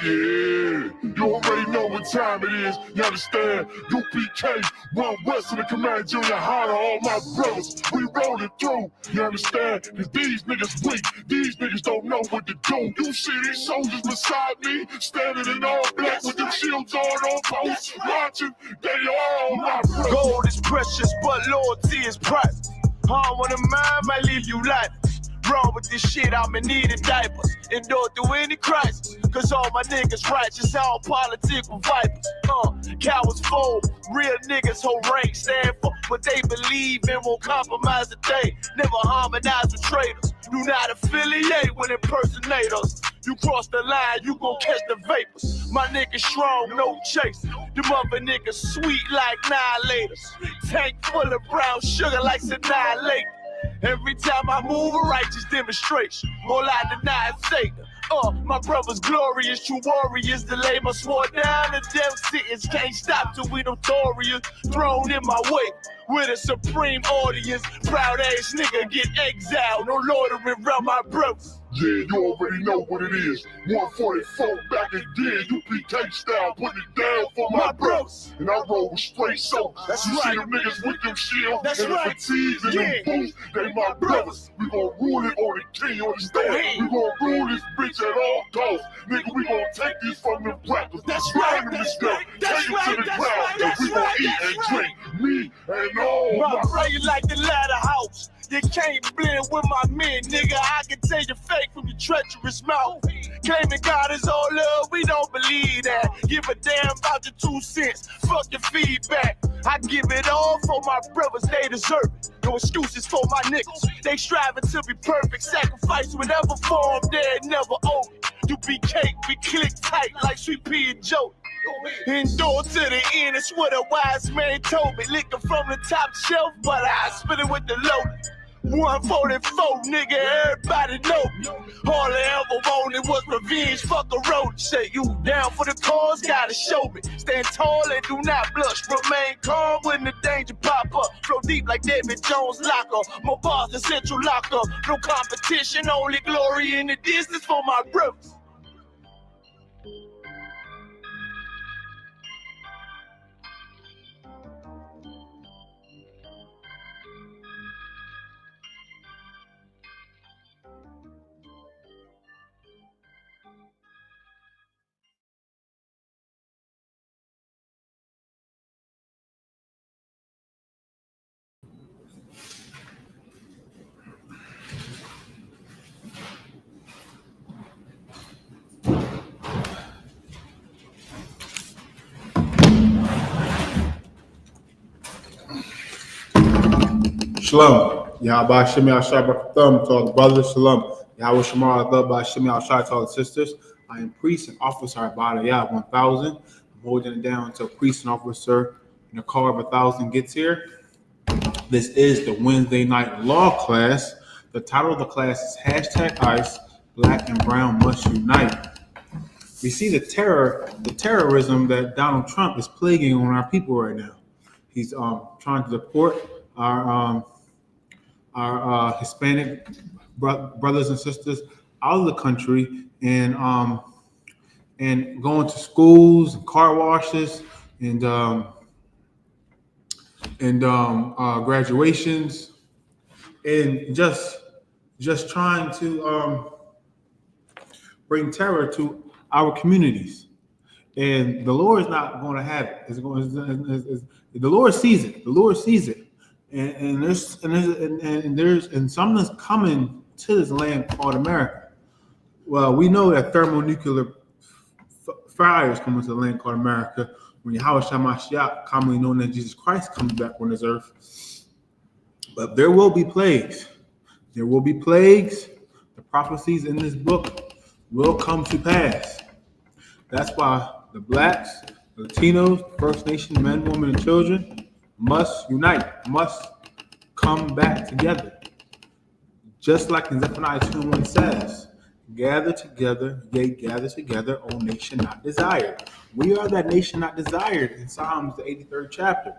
Yeah, you already know what time it is. You understand? U.P.K, One West in the Command Junior YAHANNA, all my brothers. We rolling through. You understand? Cause these niggas weak. These niggas don't know what to do. You see these soldiers beside me, standing in all black with them shields on post, watching. They all my brothers. Gold is precious, but loyalty is private. I don't wanna mind, might leave you lifeless. Wrong with this shit, I'm in need of diapers. Endure through any crisis, cause all my niggas righteous. All politics with vipers. Cowards fold, real niggas hold rank, stand for what they believe in, won't compromise a day. Never harmonize with traitors. Do not affiliate with impersonators. You cross the line, you gon' catch the vapors. My niggas strong, no chase. Them other niggas sweet like annihilators. Tank full of brown sugar like annihilate. Every time I move, a righteous demonstration. All I deny is Satan. My brother's glorious, true warriors. Delay my sword down, the death sentence can't stop till we notorious. Thrown in my way with a supreme audience. Proud ass nigga get exiled, no loitering around my brothers. Yeah, you already know what it is. 144 back again, U.P.K style, putting it down for my brothers. And I roll with straight soap. That's you right. See them niggas with them shields That's and right. the fatigues and them boots. They my brothers. We gon' rule it on the king, you understand? We gon' rule this bitch at all costs. Nigga, we gon' take this from them rappers. That's right. That's right. That's right. That's right. That's we gon' eat and drink. Me and all my brother, you like the ladder house. You can't blend with my men, nigga. I can tell you fake from your treacherous mouth. Claiming God is all love, we don't believe that. Give a damn about your 2 cents. Fuck your feedback. I give it all for my brothers, they deserve it. No excuses for my niggas. They striving to be perfect. Sacrifice whatever form, they never owe it. You be cake, be click tight like Sweet Pea and Joe. Endure to the end, it's what a wise man told me. Liquor from the top shelf, but I spit it with the load. 144, nigga, everybody know me. All I ever wanted was revenge, fuck a road. Say you down for the cause, gotta show me. Stand tall and do not blush. Remain calm when the danger pop up. Flow deep like David Jones locker. More bars than Central Locker. No competition, only glory in the distance for my brothers. Shalom. Yahweh Shemi Al-Shai B'Katham to all the brothers. Shalom. Yahweh Shemar Allah Shemi Al-Shai to all the sisters. I am priest and officer at Yah 1000. I'm holding it down until priest and officer in the car of 1000 gets here. This is the Wednesday night law class. The title of the class is #ICE, Black and Brown Must Unite. We see the terrorism that Donald Trump is plaguing on our people right now. He's trying to deport our Hispanic brothers and sisters out of the country and going to schools and car washes and graduations and just trying to bring terror to our communities. And the Lord is not going to have it. The Lord sees it. The Lord sees it. And there's something that's coming to this land called America. Well, we know that thermonuclear fire is coming to the land called America when Yahweh Shemashia, commonly known as Jesus Christ, comes back on this earth. But there will be plagues. There will be plagues. The prophecies in this book will come to pass. That's why the blacks, the Latinos, First Nation men, women, and children must unite, must come back together. Just like in Zephaniah 2:1 says, gather together, yea, gather together, O nation not desired. We are that nation not desired in Psalms, the 83rd chapter.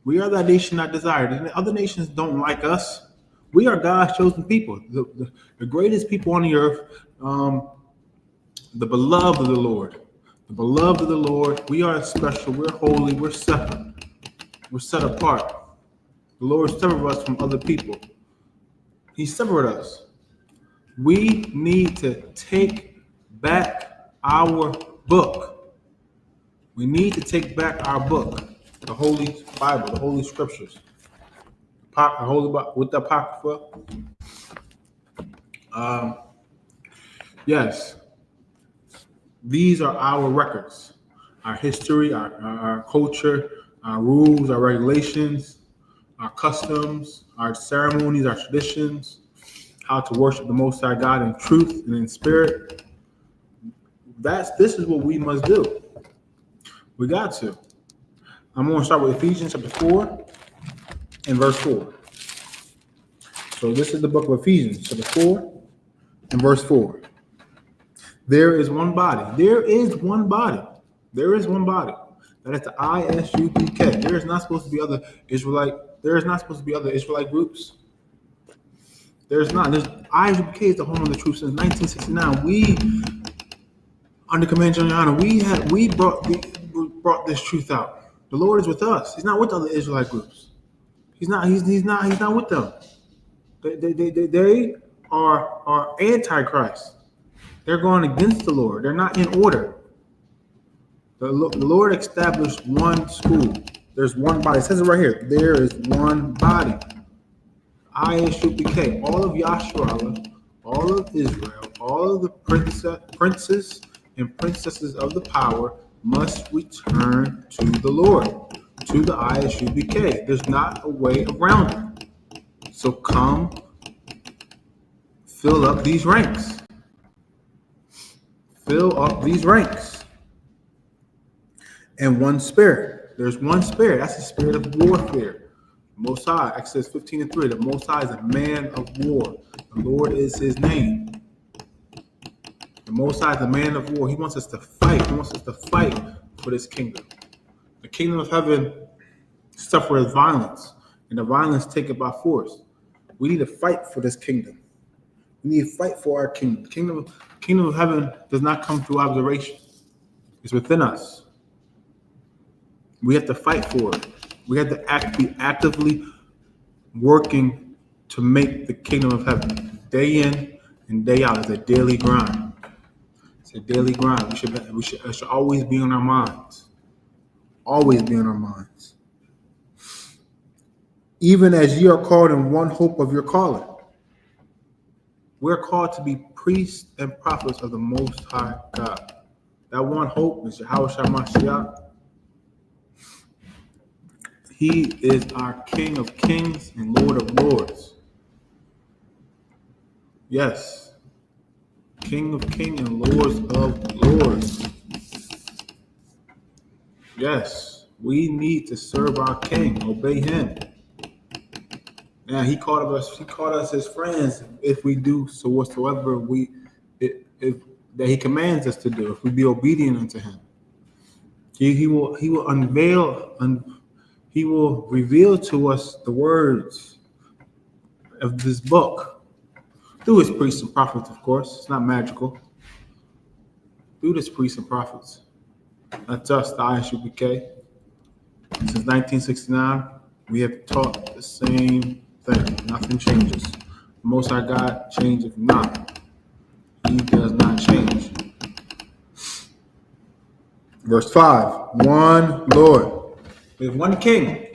We are that nation not desired. And other nations don't like us. We are God's chosen people, the greatest people on the earth, the beloved of the Lord. The beloved of the Lord. We are special. We're holy. We're separate. We're set apart. The Lord separated us from other people. He separated us. We need to take back our book. We need to take back our book, the Holy Bible, the Holy Scriptures, the Holy Bible with the Apocrypha. Yes, these are our records, our history, our culture, our rules, our regulations, our customs, our ceremonies, our traditions, how to worship the Most High God in truth and in spirit. This is what we must do. We got to. I'm going to start with Ephesians chapter 4 and verse 4. So this is the book of Ephesians chapter 4 and verse 4. There is one body. There is one body. There is one body. That is the I.S.U.P.K. There is not supposed to be other Israelite. There is not supposed to be other Israelite groups. There's not. I.S.U.P.K is the home of the truth since 1969. We, under command of YAHANNA, we brought this truth out. The Lord is with us. He's not with other Israelite groups. He's not with them. They are antichrist. They're going against the Lord. They're not in order. The Lord established one school. There's one body. It says it right here. There is one body. I.S.U.P.K. All of Yahshua, all of Israel, all of the princes and princesses of the power must return to the Lord, to the I.S.U.P.K. There's not a way around it. So come fill up these ranks. Fill up these ranks. And one spirit. There's one spirit. That's the spirit of warfare. Most High, Exodus 15:3. The Most High is a man of war. The Lord is his name. The Most High is a man of war. He wants us to fight. He wants us to fight for this kingdom. The kingdom of heaven suffers violence, and the violence taken by force. We need to fight for this kingdom. We need to fight for our kingdom. The kingdom of heaven does not come through observation. It's within us. We have to fight for it. We have to be actively working to make the kingdom of heaven. Day in and day out is a daily grind. It's a daily grind. It should always be on our minds. Always be on our minds. Even as ye are called in one hope of your calling. We're called to be priests and prophets of the Most High God. That one hope is Yahawashi. He is our King of Kings and Lord of Lords. Yes. King of Kings and Lords of Lords. Yes. We need to serve our King, obey him. Now he called us his friends if we do so whatsoever that he commands us to do, if we be obedient unto him. He will He will reveal to us the words of this book through his priests and prophets, of course. It's not magical. Through his priests and prophets. Not just the I.S.U.P.K. Since 1969, we have taught the same thing. Nothing changes. The Most High God changes not. He does not change. Verse 5. One Lord. We have one King,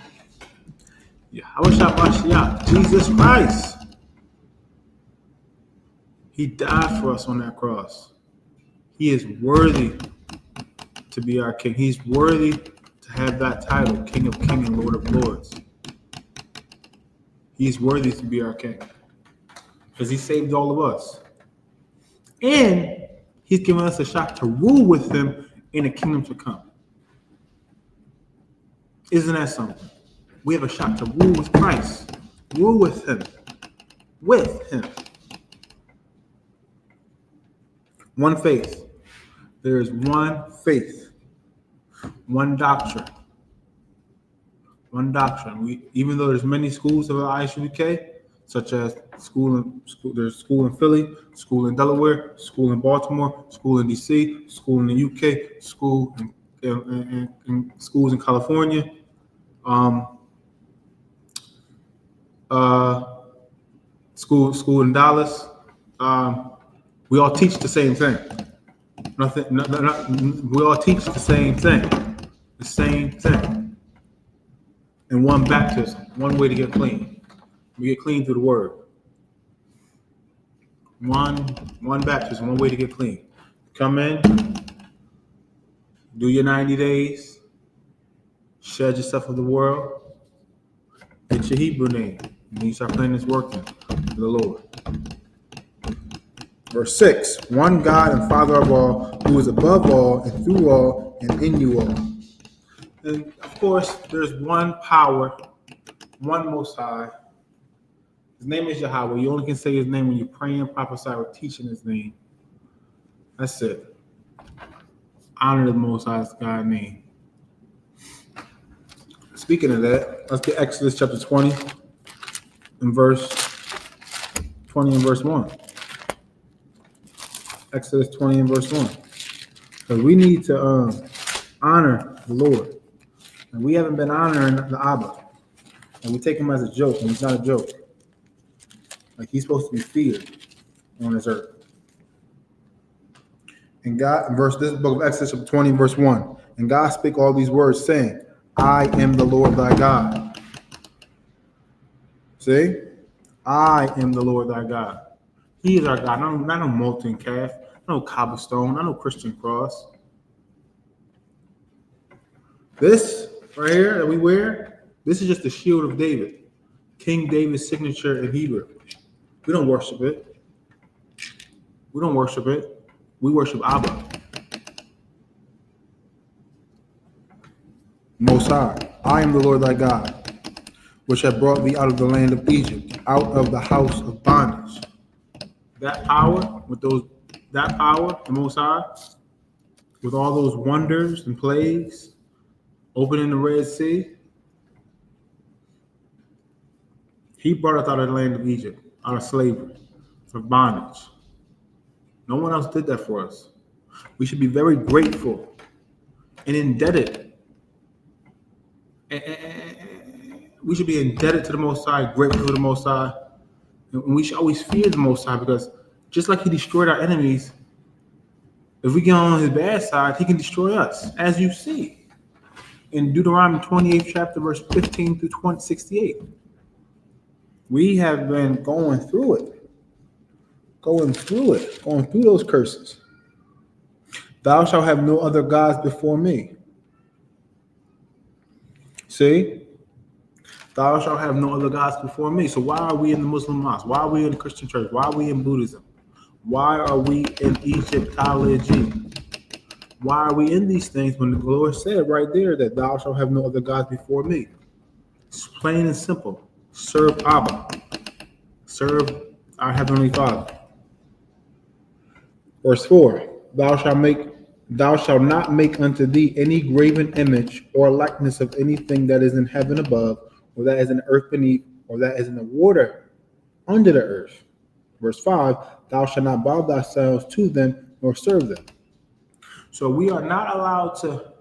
Yahawashi, Jesus Christ. He died for us on that cross. He is worthy to be our King. He's worthy to have that title, King of Kings and Lord of Lords. He's worthy to be our King because he saved all of us. And he's given us a shot to rule with him in the kingdom to come. Isn't that something? We have a shot to rule with Christ. Rule with him. With him. One faith. There is one faith. One doctrine. One doctrine. Even though there's many schools of the I.S.U.K, such as there's school in Philly, school in Delaware, school in Baltimore, school in DC, school in the UK, school in schools in California, school in Dallas. We all teach the same thing. We all teach the same thing. And one baptism, one way to get clean. We get clean through the word. One baptism, one way to get clean. Come in, do your 90 days, shed yourself of the world, get your Hebrew name, and then you start putting this work in for the Lord. Verse 6, one God and Father of all, who is above all and through all and in you all. And of course, there's one power, one Most High. His name is Yahweh. You only can say his name when you're praying, prophesying, or teaching his name. That's it. Honor the Most High's God's name. Speaking of that, let's get Exodus chapter 20 and verse 1. Exodus 20 and verse 1. Because we need to honor the Lord. And we haven't been honoring the Abba. And we take him as a joke, and he's not a joke. Like, he's supposed to be feared on this earth. And God, this book of Exodus 20, verse 1. And God spake all these words, saying, I am the Lord thy God. See? I am the Lord thy God. He is our God, not no molten calf, no cobblestone, not no Christian cross. This right here that we wear, this is just the shield of David, King David's signature in Hebrew. We don't worship it. We worship Abba. Most High, I am the Lord thy God, which have brought thee out of the land of Egypt, out of the house of bondage. That power, the Most High, with all those wonders and plagues, opening the Red Sea, he brought us out of the land of Egypt, out of slavery, of bondage. No one else did that for us. We should be very grateful and indebted. We should be indebted to the Most High, grateful to the Most High. And we should always fear the Most High, because just like he destroyed our enemies, if we get on his bad side, he can destroy us, as you see in Deuteronomy 28th chapter, verse 15 through 68. We have been going through those curses. Thou shalt have no other gods before me. See? Thou shalt have no other gods before me. So why are we in the Muslim mosque? Why are we in the Christian church? Why are we in Buddhism? Why are we in Egyptology? Why are we in these things when the Lord said right there that thou shalt have no other gods before me? It's plain and simple. Serve Abba. Serve our Heavenly Father. Verse 4, thou shalt not make unto thee any graven image or likeness of anything that is in heaven above, or that is in the earth beneath, or that is in the water under the earth. Verse 5, thou shalt not bow thyself to them nor serve them. So we are not allowed to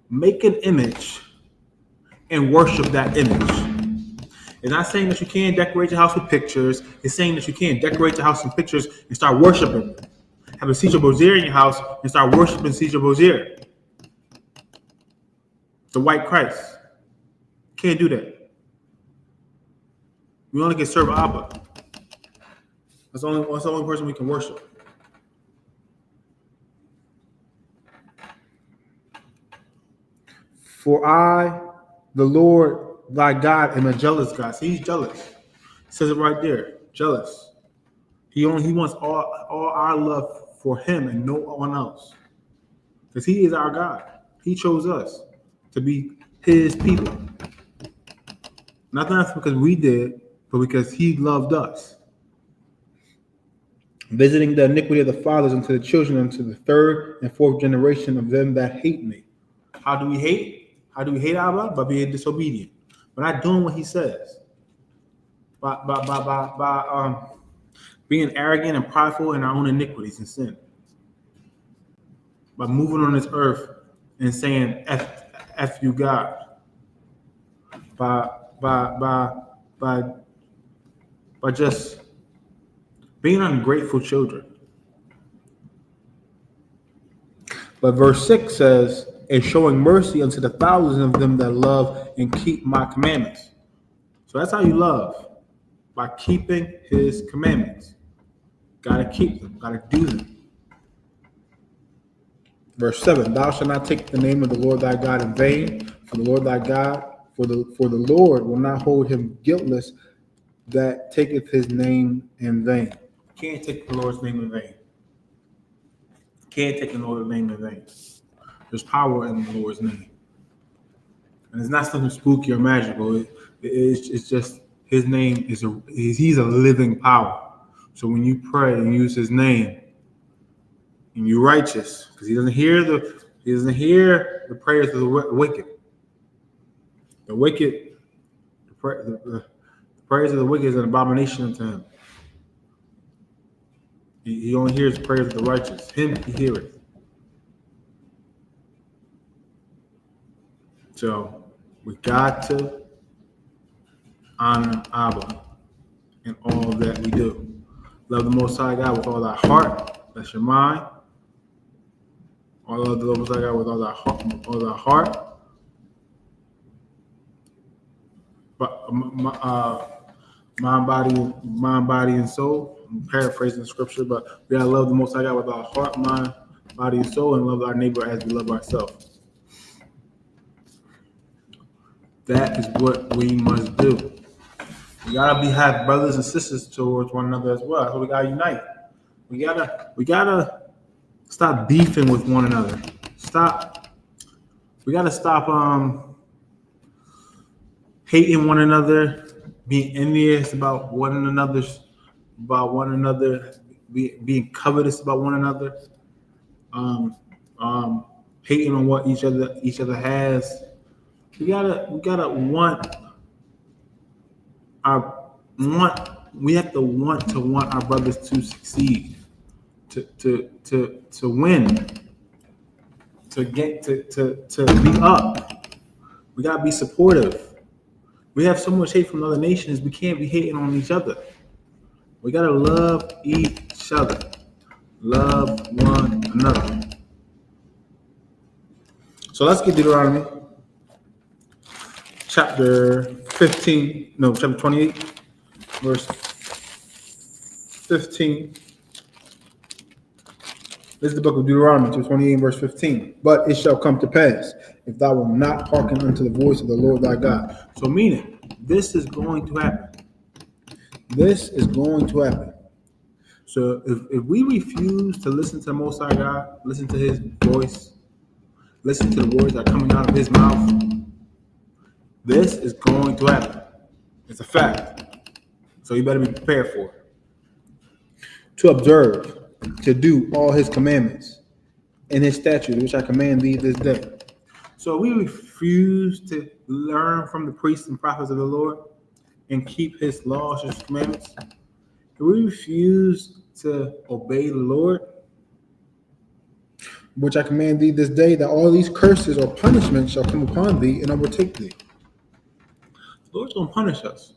make an image and worship that image. It's not saying that you can't decorate your house with pictures. It's saying that you can't decorate your house with pictures and start worshiping. Have a Caesar Borgia in your house and start worshiping Caesar Borgia, the white Christ. Can't do that. We only can serve Abba. That's the only person we can worship. For I, the Lord thy God, am a jealous God. See, he's jealous. He says it right there. Jealous. He wants all our love for him and no one else. Because he is our God. He chose us to be his people. Not because we did, but because he loved us. Visiting the iniquity of the fathers unto the children, unto the third and fourth generation of them that hate me. How do we hate? How do we hate Abba? By being disobedient. We're not doing what he says. by being arrogant and prideful in our own iniquities and sin. By moving on this earth and saying F you God. By just being ungrateful children. But verse 6 says, and showing mercy unto the thousands of them that love and keep my commandments. So that's how you love, by keeping his commandments. Gotta keep them, gotta do them. Verse 7, thou shalt not take the name of the Lord thy God in vain, for the Lord thy God, for the Lord will not hold him guiltless that taketh his name in vain. Can't take the Lord's name in vain. Can't take the Lord's name in vain. There's power in the Lord's name. And it's not something spooky or magical. It's just his name he's a living power. So when you pray and use his name, and you're righteous, because he doesn't hear the prayers of the wicked. The wicked, the prayers of the wicked is an abomination unto him. He only hears the prayers of the righteous. Him he heareth. So we got to honor Abba in all that we do. Love the Most High God with all thy heart. That's your mind. Love the Most High God with all thy heart. But mind, body, and soul. I'm paraphrasing the scripture, but we gotta love the Most High God with our heart, mind, body, and soul, and love our neighbor as we love ourselves. That is what we must do. We gotta have brothers and sisters towards one another as well. So we gotta unite. We gotta stop beefing with one another. We gotta stop hating one another, being envious about one another, being covetous about one another, hating on what each other has. We have to want our brothers to succeed, to win, to be up. We gotta be supportive. We have so much hate from other nations, we can't be hating on each other. We gotta love each other. Love one another. So let's get Deuteronomy chapter 28, verse 15. This is the book of Deuteronomy, chapter 28, verse 15. But it shall come to pass, if thou wilt not hearken unto the voice of the Lord thy God. So meaning, this is going to happen. This is going to happen. So if we refuse to listen to the Most High God, listen to his voice, listen to the words that are coming out of his mouth, this is going to happen. It's a fact. So you better be prepared for it. To observe, to do all his commandments and his statutes, which I command thee this day. So we refuse to learn from the priests and prophets of the Lord and keep his laws, his commandments. We refuse to obey the Lord, which I command thee this day, that all these curses or punishments shall come upon thee and overtake thee. The Lord's going to punish us.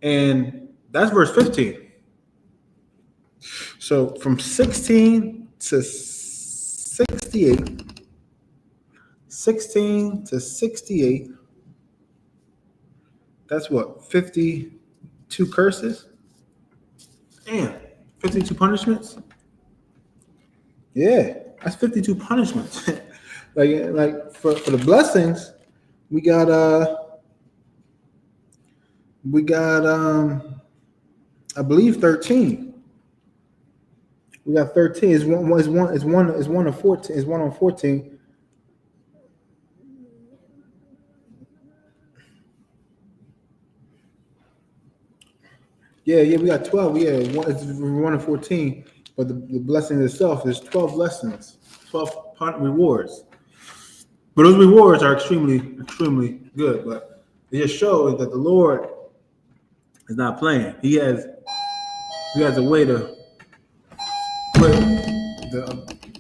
And that's verse 15. So from 16 to 68, 16 to 68, that's what, 52 curses? Damn, 52 punishments? Yeah, that's 52 punishments. like for the blessings, we got I believe 13. We got 13. It's one of 14. It's one on 14. Yeah, we got 12. Yeah, it's one of 14. But the blessing itself is 12 lessons, 12 rewards. But those rewards are extremely, extremely good. But it just shows that the Lord is not playing. He has a way to put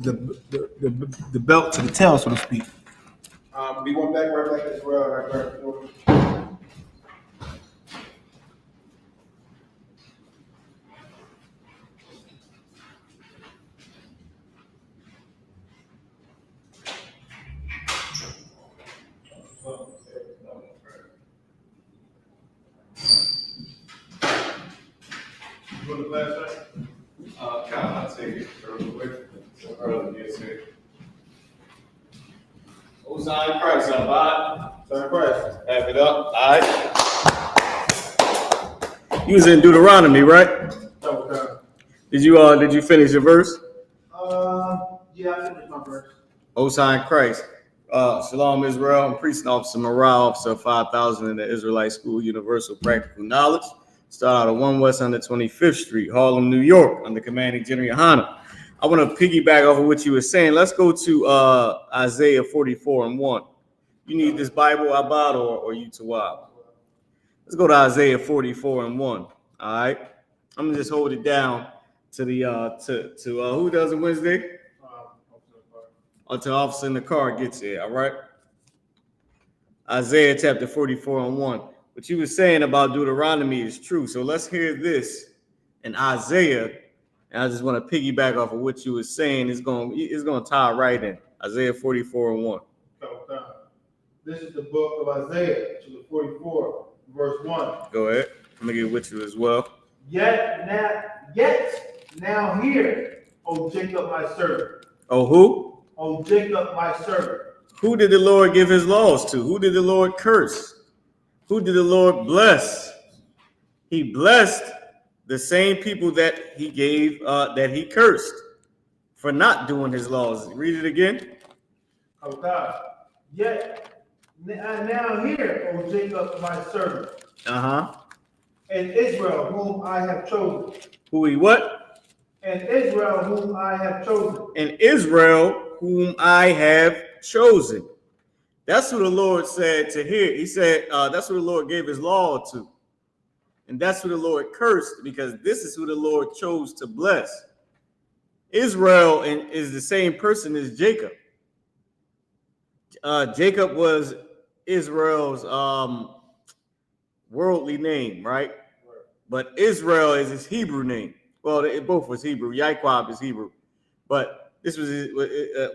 the belt to the tail, so to speak. Be one back right back as well. Right. You want the class, right? Kyle, I'll take it real quick. So early gets here. Ozine Christ, Abad. Sorry, Christ. Have it up. All right. You was in Deuteronomy, right? Okay. Did you finish your verse? Yeah, I finished my verse. Ozine Christ. Shalom Israel. I'm priest and officer, morale officer, 5,000 in the Israelite School, Universal Practical Knowledge. Start out at 1 West 125th Street, Harlem, New York, under commanding General YAHANNA. I want to piggyback off of what you were saying. Let's go to Isaiah 44:1. You need this Bible, Abad, or you Tawab? Let's go to Isaiah 44:1. All right. I'm gonna just hold it down to the who does it Wednesday? Until officer in the car gets here. All right. Isaiah chapter 44:1. What you were saying about Deuteronomy is true. So let's hear this in Isaiah. And I just want to piggyback off of what you were saying. It's going to tie right in. Isaiah 44:1. This is the book of Isaiah, chapter 44, verse 1. Go ahead. I'm going to get with you as well. Yet now hear, O Jacob, my servant. Oh, who? O Jacob, my servant. Who did the Lord give his laws to? Who did the Lord curse? Who did the Lord bless? He blessed the same people that he gave, that he cursed for not doing his laws. Read it again. Oh God. Yet now hear, O Jacob, my servant. And Israel, whom I have chosen. Who he what? And Israel, whom I have chosen. And Israel, whom I have chosen. That's who the Lord said to hear. He said, that's who the Lord gave his law to. And that's who the Lord cursed, because this is who the Lord chose to bless. Israel is the same person as Jacob. Jacob was Israel's worldly name, right? But Israel is his Hebrew name. Well, it both was Hebrew. Yaakov is Hebrew. But this was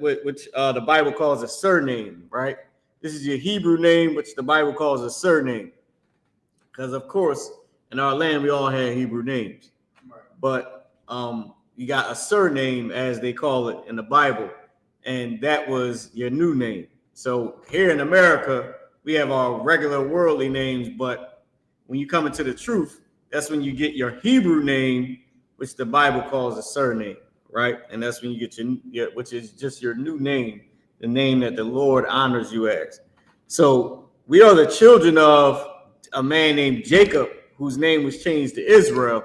which the Bible calls a surname, right? This is your Hebrew name, which the Bible calls a surname. Because, of course, in our land, we all had Hebrew names. Right. But you got a surname, as they call it in the Bible, and that was your new name. So here in America, we have our regular worldly names, but when you come into the truth, that's when you get your Hebrew name, which the Bible calls a surname, right? And that's when you get your which is just your new name, the name that the Lord honors you as. So we are the children of a man named Jacob, whose name was changed to Israel,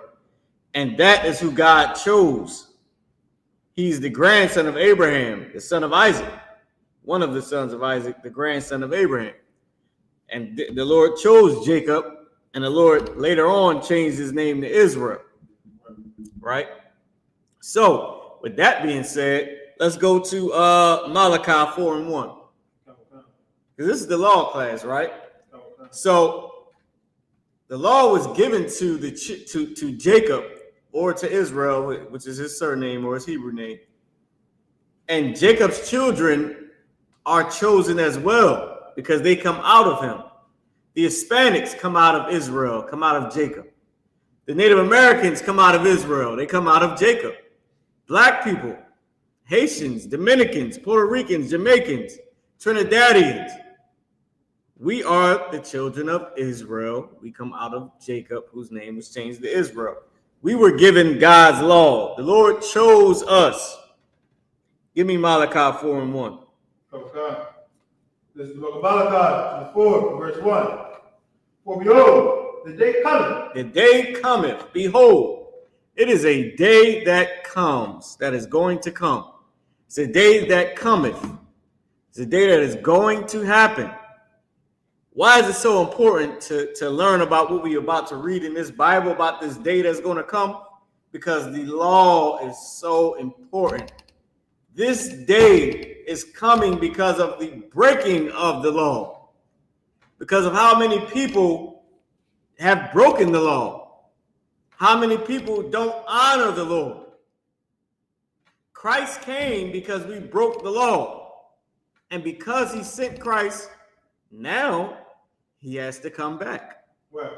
and that is who God chose. He's the grandson of Abraham, the son of Isaac, one of the sons of Isaac, the grandson of Abraham. And the Lord chose Jacob, and the Lord later on changed his name to Israel, right? So with that being said, let's go to Malachi 4:1. Because this is the law class, right? So the law was given to Jacob or to Israel, which is his surname or his Hebrew name. And Jacob's children are chosen as well because they come out of him. The Hispanics come out of Israel, come out of Jacob. The Native Americans come out of Israel. They come out of Jacob. Black people, Haitians, Dominicans, Puerto Ricans, Jamaicans, Trinidadians. We are the children of Israel. We come out of Jacob, whose name was changed to Israel. We were given God's law. The Lord chose us. Give me Malachi 4:1. Okay. This is the book of Malachi, 4, verse 1. For behold, the day cometh. The day cometh. Behold, it is a day that comes, that is going to come. It's a day that cometh. It's a day that is going to happen, Why is it so important to learn about what we're about to read in this Bible, about this day that's going to come? Because the law is so important. This day is coming because of the breaking of the law, because of how many people have broken the law, how many people don't honor the Lord. Christ came because we broke the law, and because he sent Christ, now he has to come back. Right.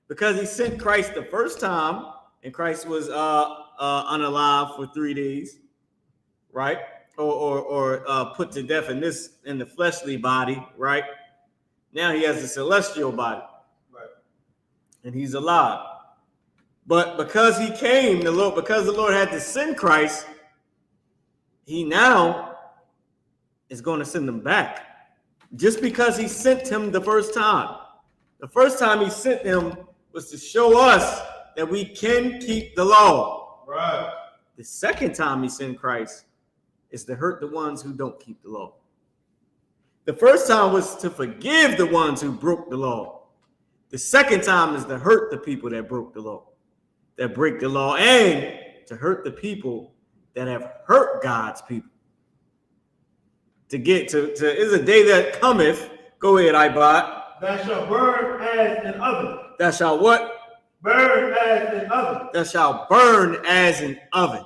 Because he sent Christ the first time, and Christ was unalive for 3 days, right? Or put to death in the fleshly body, right? Now he has a celestial body, Right. and he's alive. But because he came, because the Lord had to send Christ, he now is going to send him back. Just because he sent him the first time. The first time he sent him was to show us that we can keep the law. Right. The second time he sent Christ is to hurt the ones who don't keep the law. The first time was to forgive the ones who broke the law. The second time is to hurt the people that broke the law, that break the law, and to hurt the people that have hurt God's people. To get to is a day that cometh. Go ahead, I.S.U.P.K. That shall burn as an oven. That shall what? Burn as an oven. That shall burn as an oven.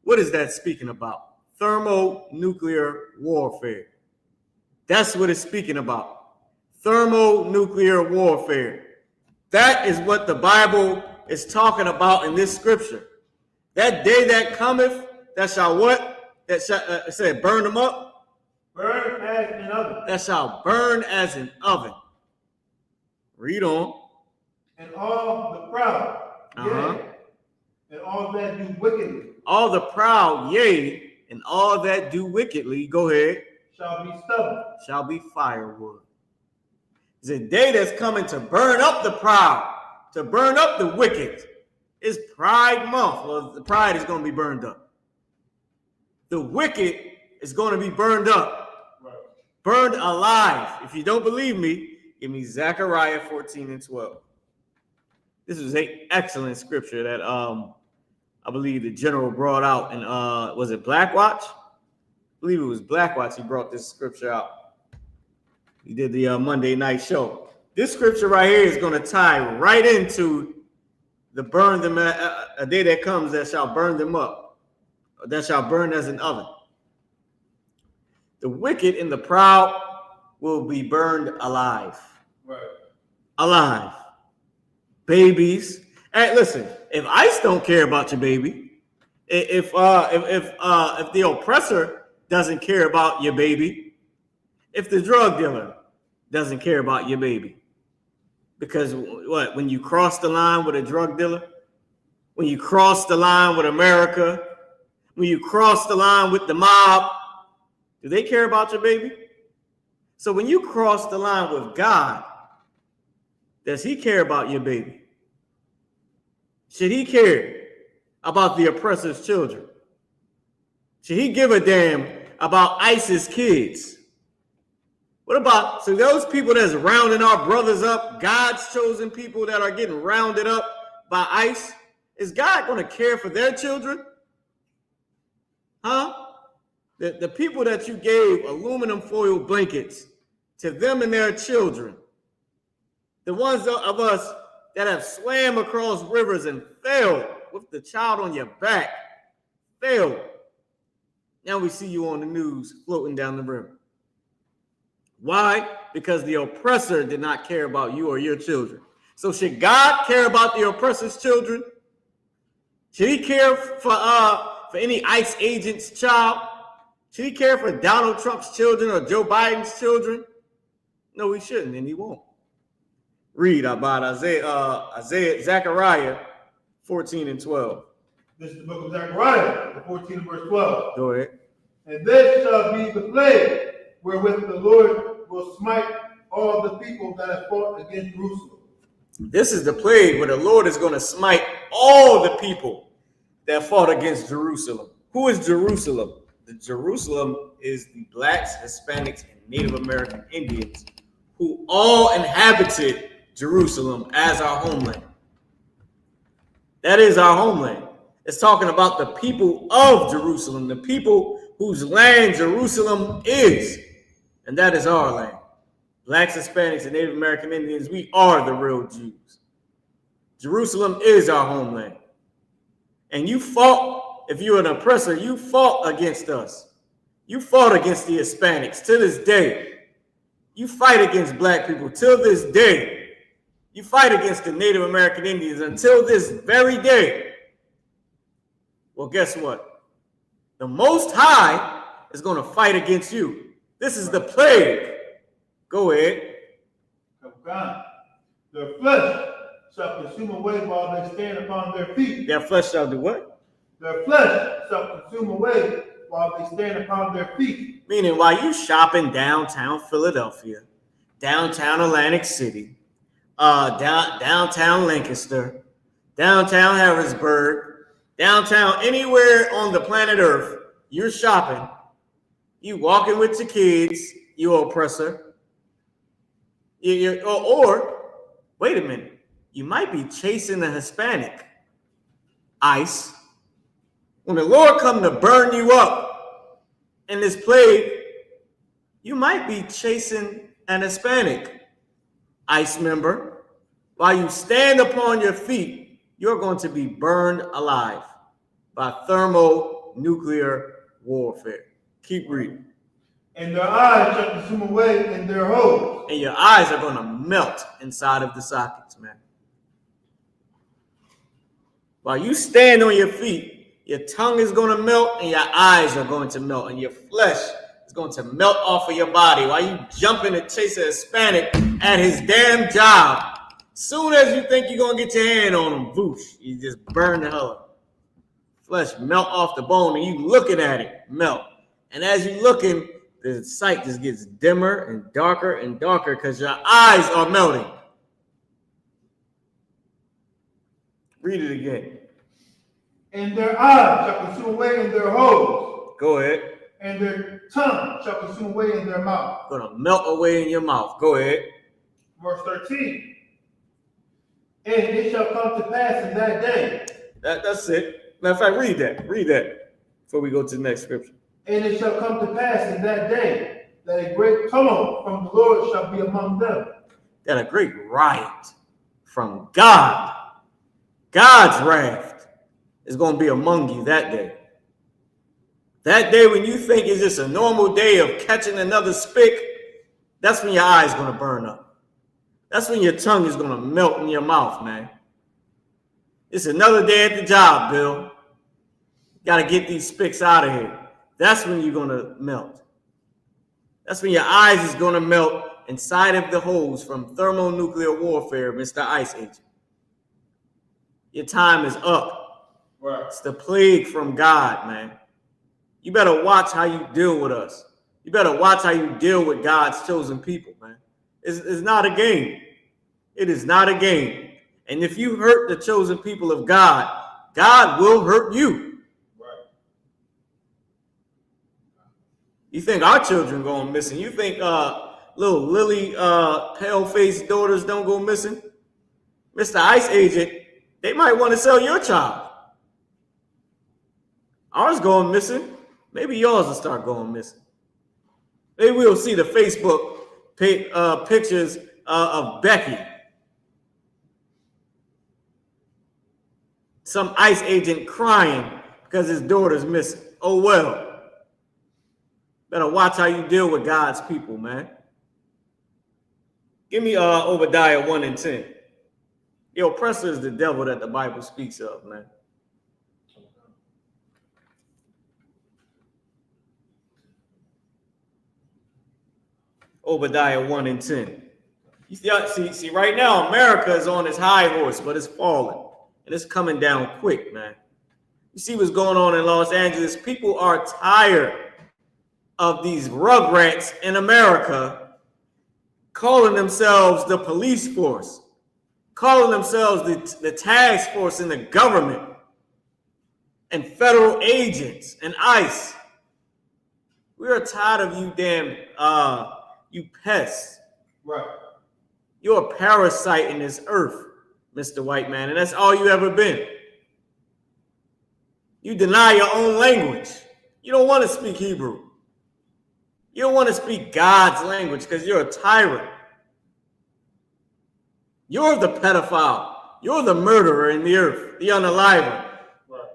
What is that speaking about? Thermonuclear warfare. That's what it's speaking about. Thermonuclear warfare. That is what the Bible is talking about in this scripture. That day that cometh, that shall what? That shall, it said, burn them up. Burn as an oven. That shall burn as an oven. Read on. And all the proud, yea, and all that do wickedly. All the proud, yea, and all that do wickedly, go ahead, shall be stubborn. Shall be firewood. It's a day that's coming to burn up the proud, to burn up the wicked. It's Pride Month. Well, the pride is going to be burned up. The wicked is going to be burned up, Right. Burned alive. If you don't believe me, give me Zechariah 14:12. This is an excellent scripture that I believe the general brought out. And was it Blackwatch? I believe it was Blackwatch. He brought this scripture out. He did the Monday night show. This scripture right here is going to tie right into the burn them, a day that comes that shall burn them up. That shall burn as an oven. The wicked and the proud will be burned alive. Right. Alive. Babies. Hey, listen, if ICE don't care about your baby, if the oppressor doesn't care about your baby, if the drug dealer doesn't care about your baby, because what, when you cross the line with a drug dealer, when you cross the line with America, when you cross the line with the mob, do they care about your baby? So when you cross the line with God, does he care about your baby? Should he care about the oppressor's children? Should he give a damn about ISIS kids? What about, so those people that's rounding our brothers up, God's chosen people that are getting rounded up by ICE, is God going to care for their children? Huh? The people that you gave aluminum foil blankets to them and their children, the ones of us that have swam across rivers and failed with the child on your back, failed. Now we see you on the news floating down the river. Why? Because the oppressor did not care about you or your children. So should God care about the oppressor's children? Should he care for any ICE agent's child? Should he care for Donald Trump's children or Joe Biden's children? No, he shouldn't, and he won't. Read about Zechariah 14:12. This is the book of Zechariah, the 14th verse 12. Go ahead. And this shall be the plague wherewith the Lord will smite all the people that have fought against Jerusalem. This is the plague where the Lord is going to smite all the people that fought against Jerusalem. Who is Jerusalem? The Jerusalem is the blacks, Hispanics, and Native American Indians who all inhabited Jerusalem as our homeland. That is our homeland. It's talking about the people of Jerusalem, the people whose land Jerusalem is. And that is our land. Blacks, Hispanics, and Native American Indians, we are the real Jews. Jerusalem is our homeland. And you fought, if you're an oppressor, you fought against us. You fought against the Hispanics to this day. You fight against black people till this day. You fight against the Native American Indians until this very day. Well, guess what? The Most High is going to fight against you. This is the plague. Go ahead. Their flesh shall consume away while they stand upon their feet. Their flesh shall do what? Their flesh shall consume away while they stand upon their feet. Meaning, while you shopping downtown Philadelphia, downtown Atlantic City, downtown Lancaster, downtown Harrisburg, downtown anywhere on the planet Earth, you're shopping, you walking with your kids, you oppressor. Or wait a minute, you might be chasing a Hispanic. ICE. When the Lord come to burn you up in this plague, you might be chasing an Hispanic ICE member. While you stand upon your feet, you're going to be burned alive by thermonuclear warfare. Keep reading. And their eyes shall consume away in their holes. And your eyes are going to melt inside of the sockets, man. While you stand on your feet, your tongue is going to melt and your eyes are going to melt and your flesh is going to melt off of your body while you jumping to chase a Hispanic at his damn job. Soon as you think you're going to get your hand on him, boosh, you just burn the hell up. Flesh melt off the bone and you looking at it melt. And as you looking, the sight just gets dimmer and darker because your eyes are melting. Read it again. And their eyes shall consume away in their holes. Go ahead. And their tongue shall consume away in their mouth. Gonna melt away in your mouth. Go ahead. Verse 13. And it shall come to pass in that day. That's it. Matter of fact, read that. Read that before we go to the next scripture. And it shall come to pass in that day that a great tumult from the Lord shall be among them. That a great riot from God, God's wrath, is going to be among you that day. That day when you think it's just a normal day of catching another spick, that's when your eyes going to burn up. That's when your tongue is going to melt in your mouth, man. It's another day at the job, Bill. Got to get these spicks out of here. That's when you're going to melt. That's when your eyes is going to melt inside of the holes from thermonuclear warfare, Mr. Ice Agent. Your time is up. Right. It's the plague from God, man. You better watch how you deal with us. You better watch how you deal with God's chosen people, man. It's not a game. It is not a game. And if you hurt the chosen people of God, God will hurt you. You think our children going missing? You think little Lily pale-faced daughters don't go missing? Mr. Ice Agent, they might want to sell your child. Ours going missing. Maybe yours will start going missing. Maybe we'll see the Facebook pictures of Becky. Some ICE agent crying because his daughter's missing. Oh, well. Better watch how you deal with God's people, man. Give me Obadiah 1 and 10. The oppressor is the devil that the Bible speaks of, man. Obadiah 1 and 10. You see, right now, America is on its high horse, but it's falling. And it's coming down quick, man. You see what's going on in Los Angeles? People are tired of these rugrats in America calling themselves the police force, calling themselves the task force in the government, and federal agents and ICE. We are tired of you damn, you pests. Right. You're a parasite in this earth, Mr. White Man, and that's all you ever been. You deny your own language. You don't want to speak Hebrew. You don't want to speak God's language because you're a tyrant. You're the pedophile. You're the murderer in the earth, the unaliver. Right.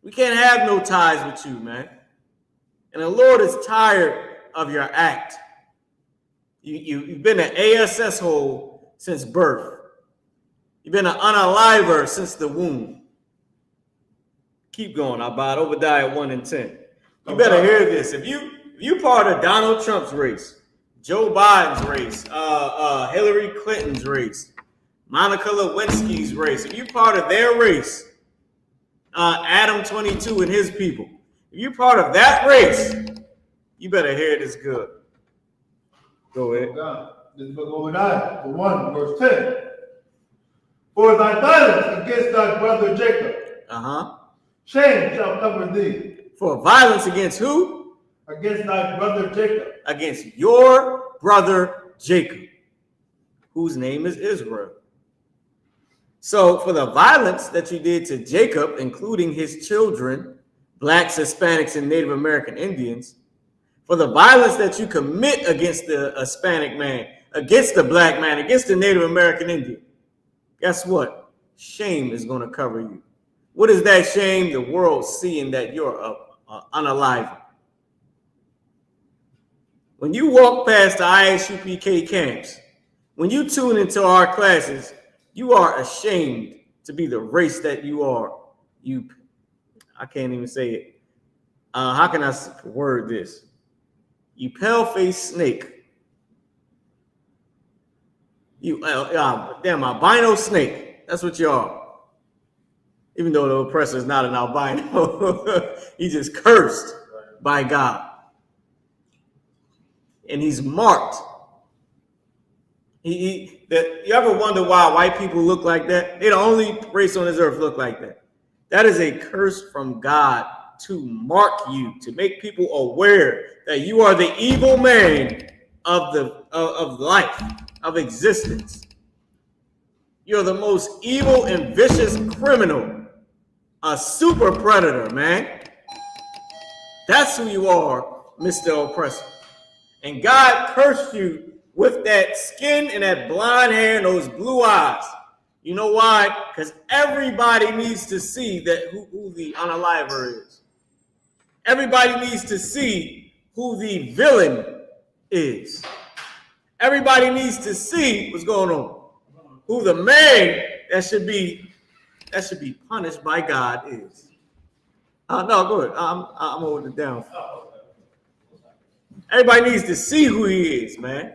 We can't have no ties with you, man. And the Lord is tired of your act. You've been an ASS hole since birth. You've been an unaliver since the womb. Keep going, Abad. Obadiah 1 and 10. You better hear this. If you part of Donald Trump's race, Joe Biden's race, Hillary Clinton's race, Monica Lewinsky's race, if you part of their race, Adam 22 and his people, if you part of that race, you better hear this good. Go ahead. This is book of Obadiah, 1, verse 10. For thy violence against thy brother Jacob, shame shall cover thee. For violence against who? Against thy brother Jacob. Against your brother Jacob, whose name is Israel. So for the violence that you did to Jacob, including his children, blacks, Hispanics, and Native American Indians, for the violence that you commit against the Hispanic man, against the black man, against the Native American Indian, guess what? Shame is going to cover you. What is that shame? The world seeing that you're unalive. When you walk past the I.S.U.P.K camps, when you tune into our classes, you are ashamed to be the race that you are. I can't even say it. How can I word this? You pale-faced snake. You damn albino snake. That's what you are. Even though the oppressor is not an albino, he's just cursed by God. And he's marked. You ever wonder why white people look like that? They're the only race on this earth look like that. That is a curse from God to mark you, to make people aware that you are the evil man of life, of existence. You're the most evil and vicious criminal. A super predator, man. That's who you are, Mr. Oppressor. And God cursed you with that skin and that blonde hair and those blue eyes. You know why? Because everybody needs to see that who the unaliver is. Everybody needs to see who the villain is. Everybody needs to see what's going on. Who the man that should be punished by God is. No, go ahead. I'm holding it down. Everybody needs to see who he is, man.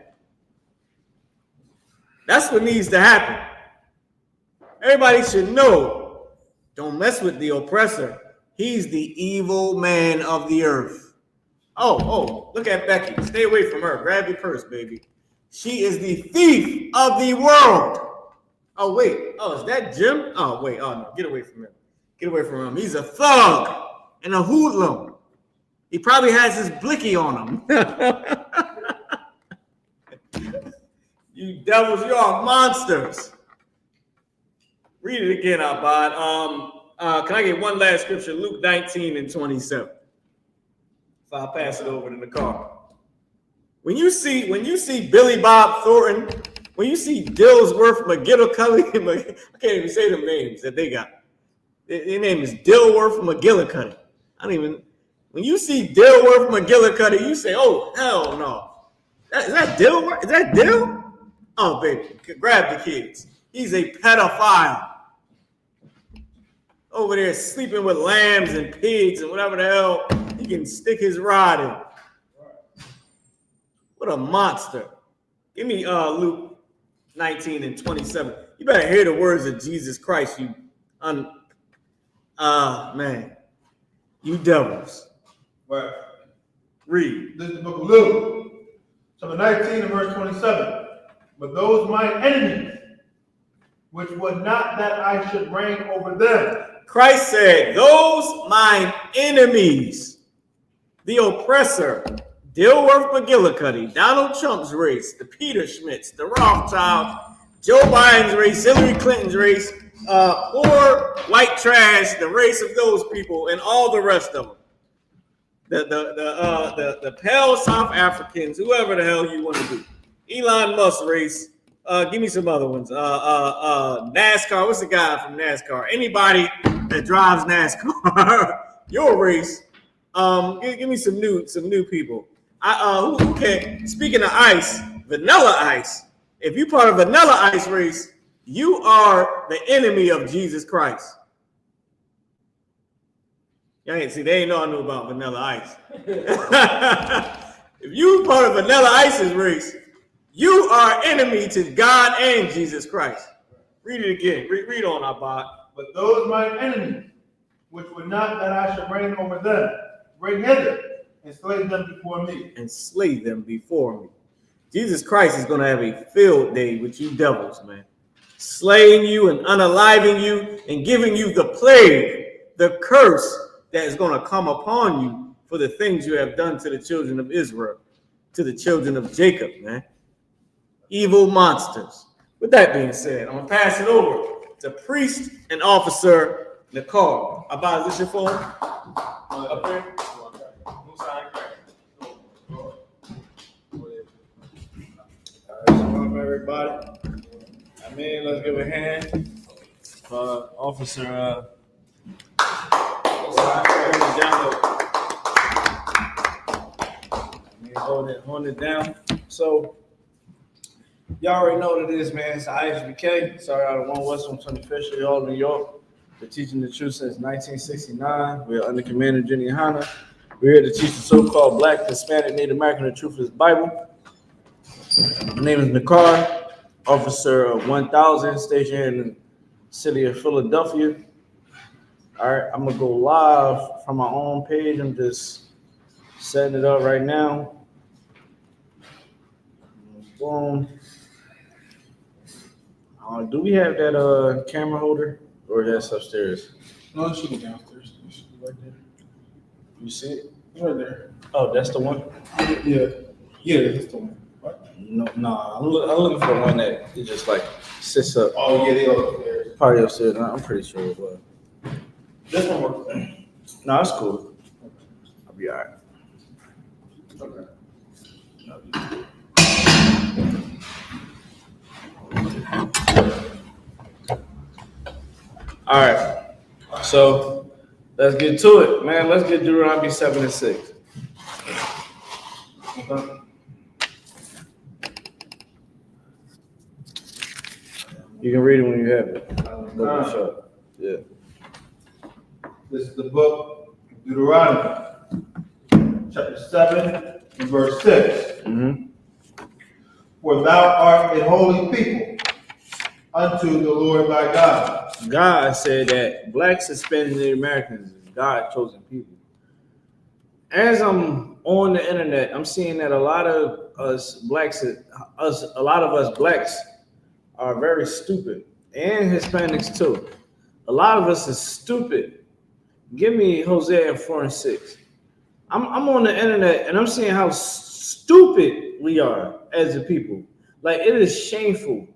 That's what needs to happen. Everybody should know. Don't mess with the oppressor. He's the evil man of the earth. Oh, look at Becky. Stay away from her. Grab your purse, baby. She is the thief of the world. Oh, wait. Oh, is that Jim? Oh, wait. Oh, no. Get away from him. Get away from him. He's a thug and a hoodlum. He probably has his blicky on him. You devils, you are monsters. Read it again, Abad. Can I get one last scripture? Luke 19 and 27. If I'll pass it over to the car. When you see Billy Bob Thornton, when you see Dillsworth McGillicuddy, I can't even say them names that they got. Their name is Dilworth McGillicuddy. When you see Dilworth McGillicuddy, you say, oh, hell no. Is that Dilworth? Is that Dill? Oh, baby, grab the kids. He's a pedophile. Over there sleeping with lambs and pigs and whatever the hell he can stick his rod in. What a monster. Give me Luke 19 and 27. You better hear the words of Jesus Christ, man. You devils. Right. Read. This is the book of Luke, chapter 19 and verse 27. But those mine enemies, which would not that I should reign over them. Christ said, those mine enemies, the oppressor, Dilworth McGillicuddy, Donald Trump's race, the Peter Schmitz, the Rothschilds, Joe Biden's race, Hillary Clinton's race, poor white trash, the race of those people, and all the rest of them. The pale South Africans, whoever the hell you want to do. Elon Musk race. Give me some other ones. NASCAR. What's the guy from NASCAR? Anybody that drives NASCAR, your race. Give me some new people. Who can? Speaking of ice, Vanilla Ice. If you part of Vanilla Ice race, you are the enemy of Jesus Christ. Y'all ain't see, they ain't know I knew about Vanilla Ice. If you part of Vanilla Ice's race, you are enemy to God and Jesus Christ. Read it again. Read on, Abad. But those my enemies, which would not that I should reign over them, bring hither and slay them before me. And slay them before me. Jesus Christ is going to have a field day with you devils, man. Slaying you and unaliving you and giving you the plague, the curse that is going to come upon you for the things you have done to the children of Israel, to the children of Jacob, man. Evil monsters. With that being said, I'm going to pass it over to Priest and Officer Nicole. Abba, is this your phone? Up there? Shalom, everybody. I mean, let's give a hand for Officer hold it down. So, y'all already know what it is, man. It's the I.S.U.P.K. Sorry, out of 1 West 25th Street, all New York. We're teaching the truth since 1969. We're under Commander YAHANNA. We're here to teach the so-called Black, Hispanic, Native American the truth of this Bible. My name is Nakar, Officer 1000, stationed in the city of Philadelphia. All right, I'm gonna go live from my own page. I'm just setting it up right now. Boom. Do we have that camera holder, or that's upstairs? No, it should be downstairs. It should be right there. You see it? It's right there. Oh, that's the one. Yeah, that's the one. No, I'm looking for the one that it just like sits up. Oh yeah, they are upstairs. Probably upstairs. I'm pretty sure it was. This one works. No, it's cool. I'll be all right. Okay. All right. So let's get to it, man. Let's get Deuteronomy 7:6. Okay. You can read it when you have it. Yeah. This is the book of Deuteronomy, chapter 7, and verse 6. Mm-hmm. For thou art a holy people unto the Lord thy God. God said that Blacks, Hispanics, and Native Americans is God's chosen people. As I'm on the internet, I'm seeing that a lot of us Blacks are very stupid, and Hispanics too. A lot of us is stupid. Give me Hosea 4:6. I'm on the internet and I'm seeing how stupid we are as a people. Like, it is shameful.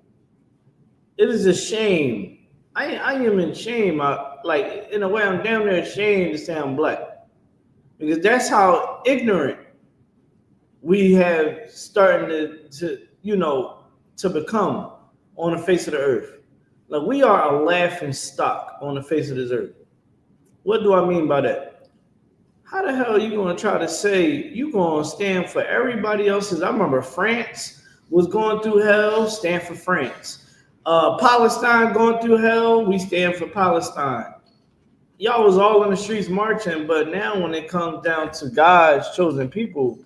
It is a shame. I am in shame. Like, in a way, I'm damn near ashamed to say I'm Black, because that's how ignorant we have started to become on the face of the earth. Like, we are a laughing stock on the face of this earth. What do I mean by that? How the hell are you going to try to say you're going to stand for everybody else's? I remember France was going through hell, stand for France. Palestine going through hell, we stand for Palestine. Y'all was all in the streets marching, but now when it comes down to God's chosen people,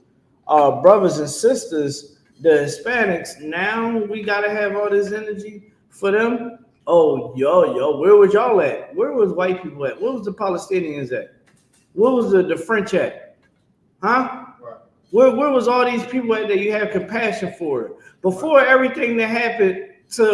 our brothers and sisters, the Hispanics, now we got to have all this energy for them. Oh, yo, where was y'all at? Where was white people at? Where was the Palestinians at? Where was the French at? Huh? Right. Where was all these people at that you have compassion for? Before everything that happened to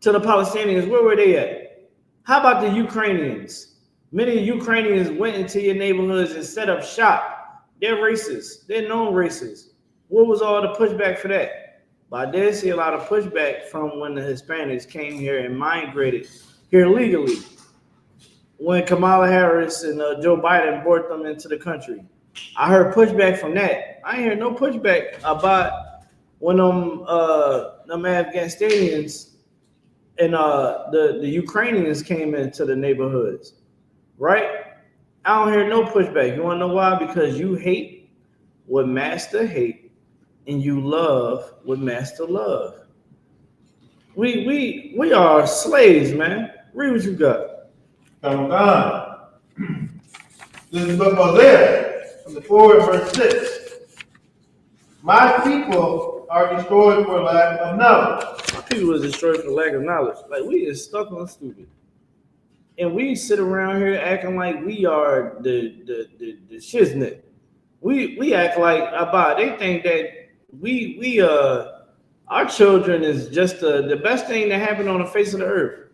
the Palestinians, where were they at? How about the Ukrainians? Many Ukrainians went into your neighborhoods and set up shop They're racist. They're known racist. What was all the pushback for that? But I did see a lot of pushback from when the Hispanics came here and migrated here legally. When Kamala Harris and Joe Biden brought them into the country, I heard pushback from that. I ain't heard no pushback about when them Afghanistanians and the Ukrainians came into the neighborhoods, right? I don't hear no pushback. You want to know why? Because you hate what master hate, and you love what master love. We are slaves, man. Read what you got. Come on. This is book of Hosea, from the 4 verse 6. My people are destroyed for lack of knowledge. My people is destroyed for lack of knowledge. Like, we is stuck on stupid. And we sit around here acting like we are the shiznit. We act like about they think that our children is just the best thing that happened on the face of the earth.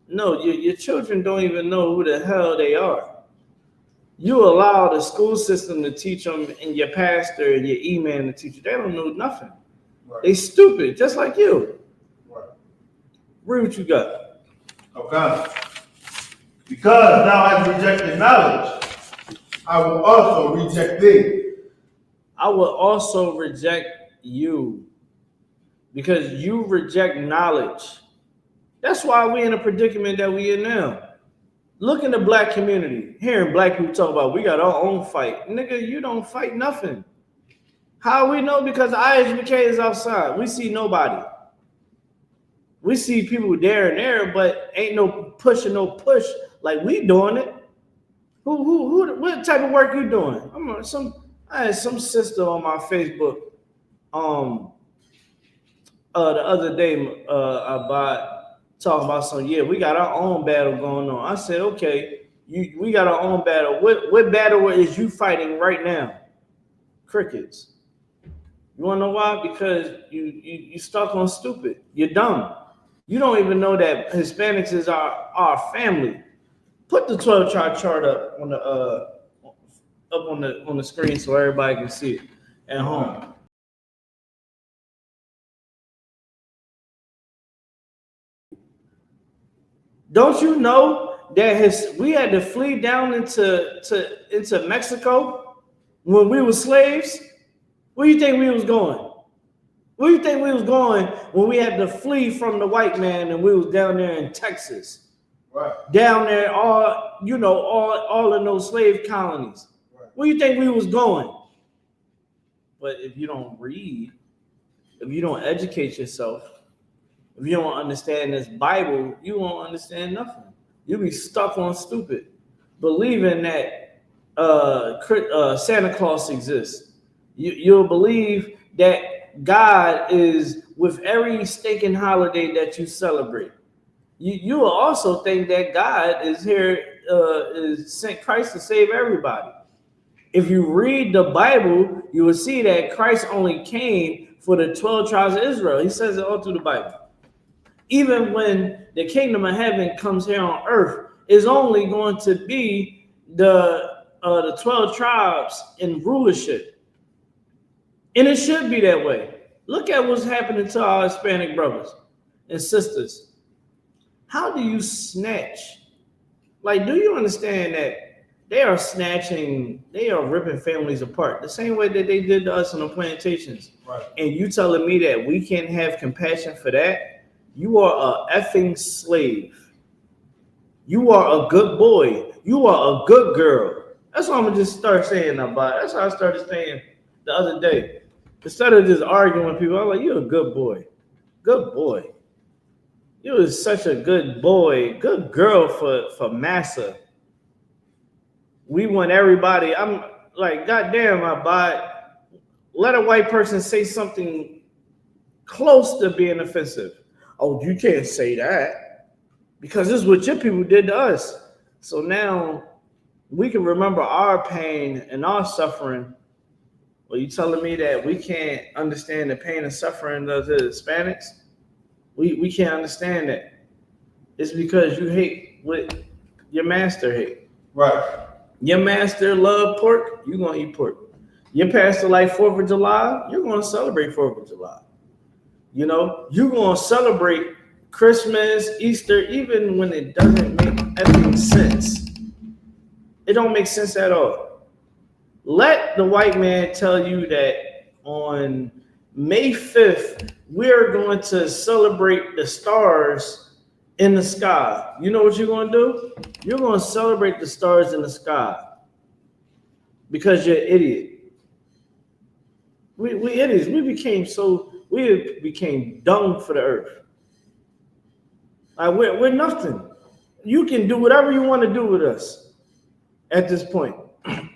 No, your children don't even know who the hell they are. You allow the school system to teach them, and your pastor and your imam to teach you. They don't know nothing. Right. They stupid, just like you. Right. Read what you got. Okay. Because thou hast rejected knowledge, I will also reject thee. I will also reject you. Because you reject knowledge. That's why we're in a predicament that we in now. Look in the black community. Hearing black people talk about we got our own fight. Nigga, you don't fight nothing. How we know? Because the I.S.U.P.K is outside. We see nobody. We see people there and there, but ain't no push and no push like we doing it. Who what type of work you doing? I had some sister on my Facebook the other day about talking about we got our own battle going on. I said, okay, we got our own battle. What battle is you fighting right now? Crickets. You wanna know why? Because you stuck on stupid. You're dumb. You don't even know that Hispanics is our family. Put the 12 chart up on the screen so everybody can see it at home. Don't you know that we had to flee down into Mexico when we were slaves? Where do you think we was going? Where do you think we was going when we had to flee from the white man and we was down there in Texas? Right. Down there, all in those slave colonies. Right. Where do you think we was going? But if you don't read, if you don't educate yourself, if you don't understand this Bible, you won't understand nothing. You'll be stuck on stupid, believing that Santa Claus exists. You'll believe that God is with every stinking holiday that you celebrate. You will also think that God is here, is sent Christ to save everybody. If you read the Bible, you will see that Christ only came for the 12 tribes of Israel. He says it all through the Bible. Even when the kingdom of heaven comes here on earth, is only going to be the 12 tribes in rulership. And it should be that way. Look at what's happening to our Hispanic brothers and sisters. How do you snatch? Like, do you understand that they are snatching, they are ripping families apart the same way that they did to us on the plantations? Right. And you telling me that we can't have compassion for that? You are a effing slave. You are a good boy. You are a good girl. That's what I'm gonna just start saying about it. That's how I started saying the other day. Instead of just arguing with people, I'm like, you're a good boy. Good boy. You was such a good boy, good girl for massa. We want everybody. I'm like, goddamn, let a white person say something close to being offensive. Oh, you can't say that because this is what your people did to us. So now we can remember our pain and our suffering. Well, you telling me that we can't understand the pain and suffering of the Hispanics? We can't understand that. It's because you hate what your master hate. Right. Your master love pork, you're gonna eat pork. Your pastor like 4th of July, you're gonna celebrate 4th of July. You know, you're gonna celebrate Christmas, Easter, even when it doesn't make effing sense. It don't make sense at all. Let the white man tell you that on May 5th, we're going to celebrate the stars in the sky. You know what you're going to do? You're going to celebrate the stars in the sky because you're an idiot. We idiots. We became dung for the earth. Like we're nothing. You can do whatever you want to do with us at this point.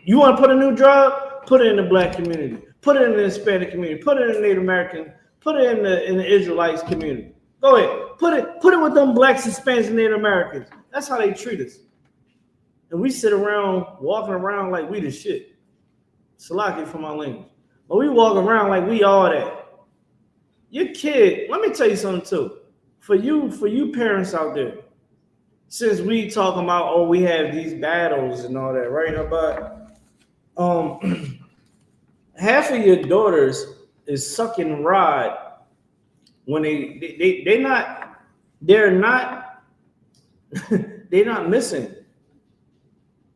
You want to put a new drug? Put it in the black community. Put it in the Hispanic community. Put it in the Native American. Put it in the Israelites community. Go ahead. Put it with them blacks, Hispanics, and Native Americans. That's how they treat us. And we sit around walking around like we the shit. Salaki for my language. But we walk around like we all that. Your kid, let me tell you something too. For you parents out there, since we talking about, oh, we have these battles and all that, right? But half of your daughters is sucking rod when they're not missing.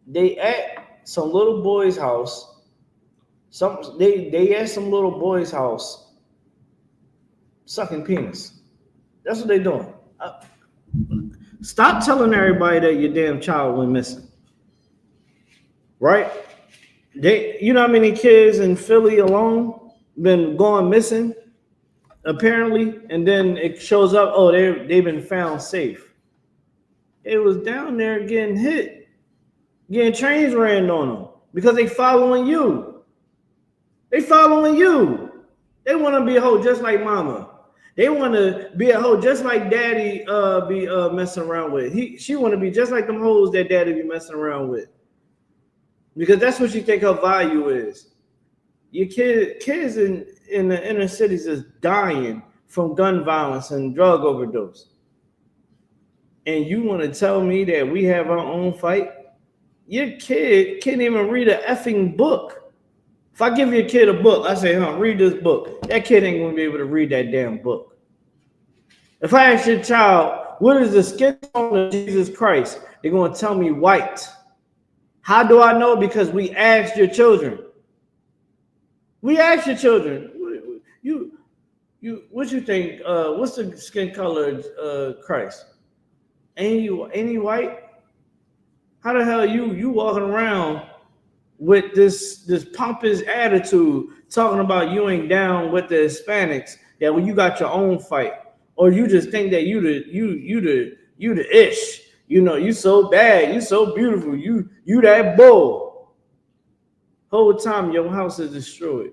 They at some little boy's house. They at some little boy's house sucking penis. That's what they doing. Stop telling everybody that your damn child went missing. Right? You know how many kids in Philly alone been going missing, apparently, and then it shows up, oh, they've been found safe. It was down there getting hit, getting trains ran on them because they following you. They following you. They want to be a hoe just like mama. They want to be a hoe just like daddy be messing around with. She want to be just like them hoes that daddy be messing around with. Because that's what you think her value is. Your kids in the inner cities is dying from gun violence and drug overdose. And you want to tell me that we have our own fight? Your kid can't even read an effing book. If I give your kid a book, I say, read this book. That kid ain't going to be able to read that damn book. If I ask your child, what is the skin tone of Jesus Christ? They're going to tell me white. How do I know? Because we asked your children. We asked your children. What you think? What's the skin color of Christ? Ain't he white? How the hell you walking around with this pompous attitude, talking about you ain't down with the Hispanics? That when you got your own fight, or you just think that you the ish. You know, you so bad, you so beautiful, you that bull. Whole time your house is destroyed.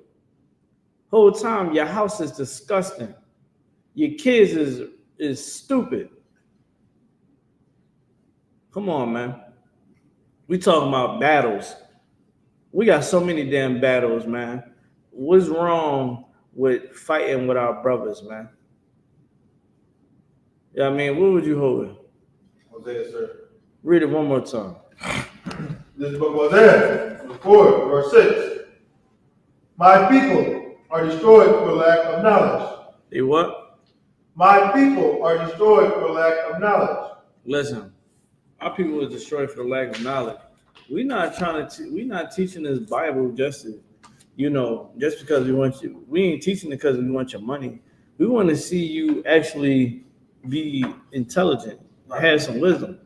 Whole time your house is disgusting. Your kids is stupid. Come on, man. We talking about battles. We got so many damn battles, man. What's wrong with fighting with our brothers, man? Yeah, I mean, what would you hold? Hosea, sir. Read it one more time. This is book of Hosea, 4, verse 6. My people are destroyed for lack of knowledge. They what? My people are destroyed for lack of knowledge. Listen, our people are destroyed for the lack of knowledge. We're not we're not teaching this Bible just to, just because we want you. We ain't teaching it because we want your money. We want to see you actually be intelligent, have some wisdom.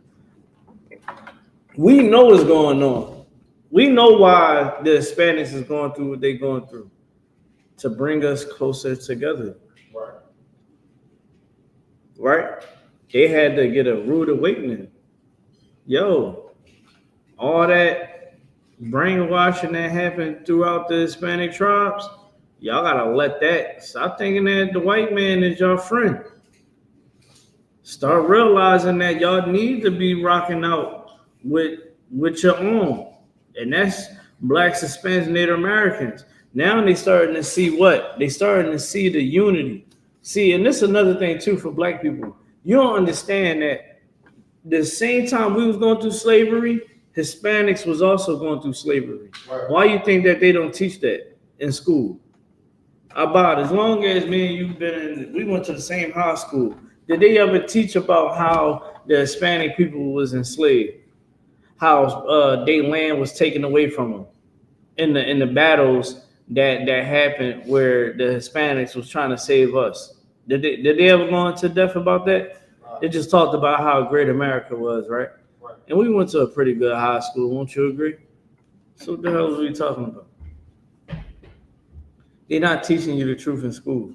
We know what's going on. We know why the Hispanics is going through what they're going through to bring us closer together. Right? They had to get a rude awakening. Yo, all that brainwashing that happened throughout the Hispanic tribes, y'all gotta let that. Stop thinking that the white man is your friend. Start realizing that y'all need to be rocking out with your own. And that's blacks, Hispanics, Native Americans. Now they starting to see what? They starting to see the unity. See, and this is another thing too for black people. You don't understand that the same time we was going through slavery, Hispanics was also going through slavery. Right. Why you think that they don't teach that in school? About as long as me and you've been in, we went to the same high school. Did they ever teach about how the Hispanic people was enslaved? How their land was taken away from them in the battles that happened where the Hispanics was trying to save us? Did they ever go into depth about that? They just talked about how great America was, right? Right. And we went to a pretty good high school, won't you agree? So what the hell are we talking about? They're not teaching you the truth in school.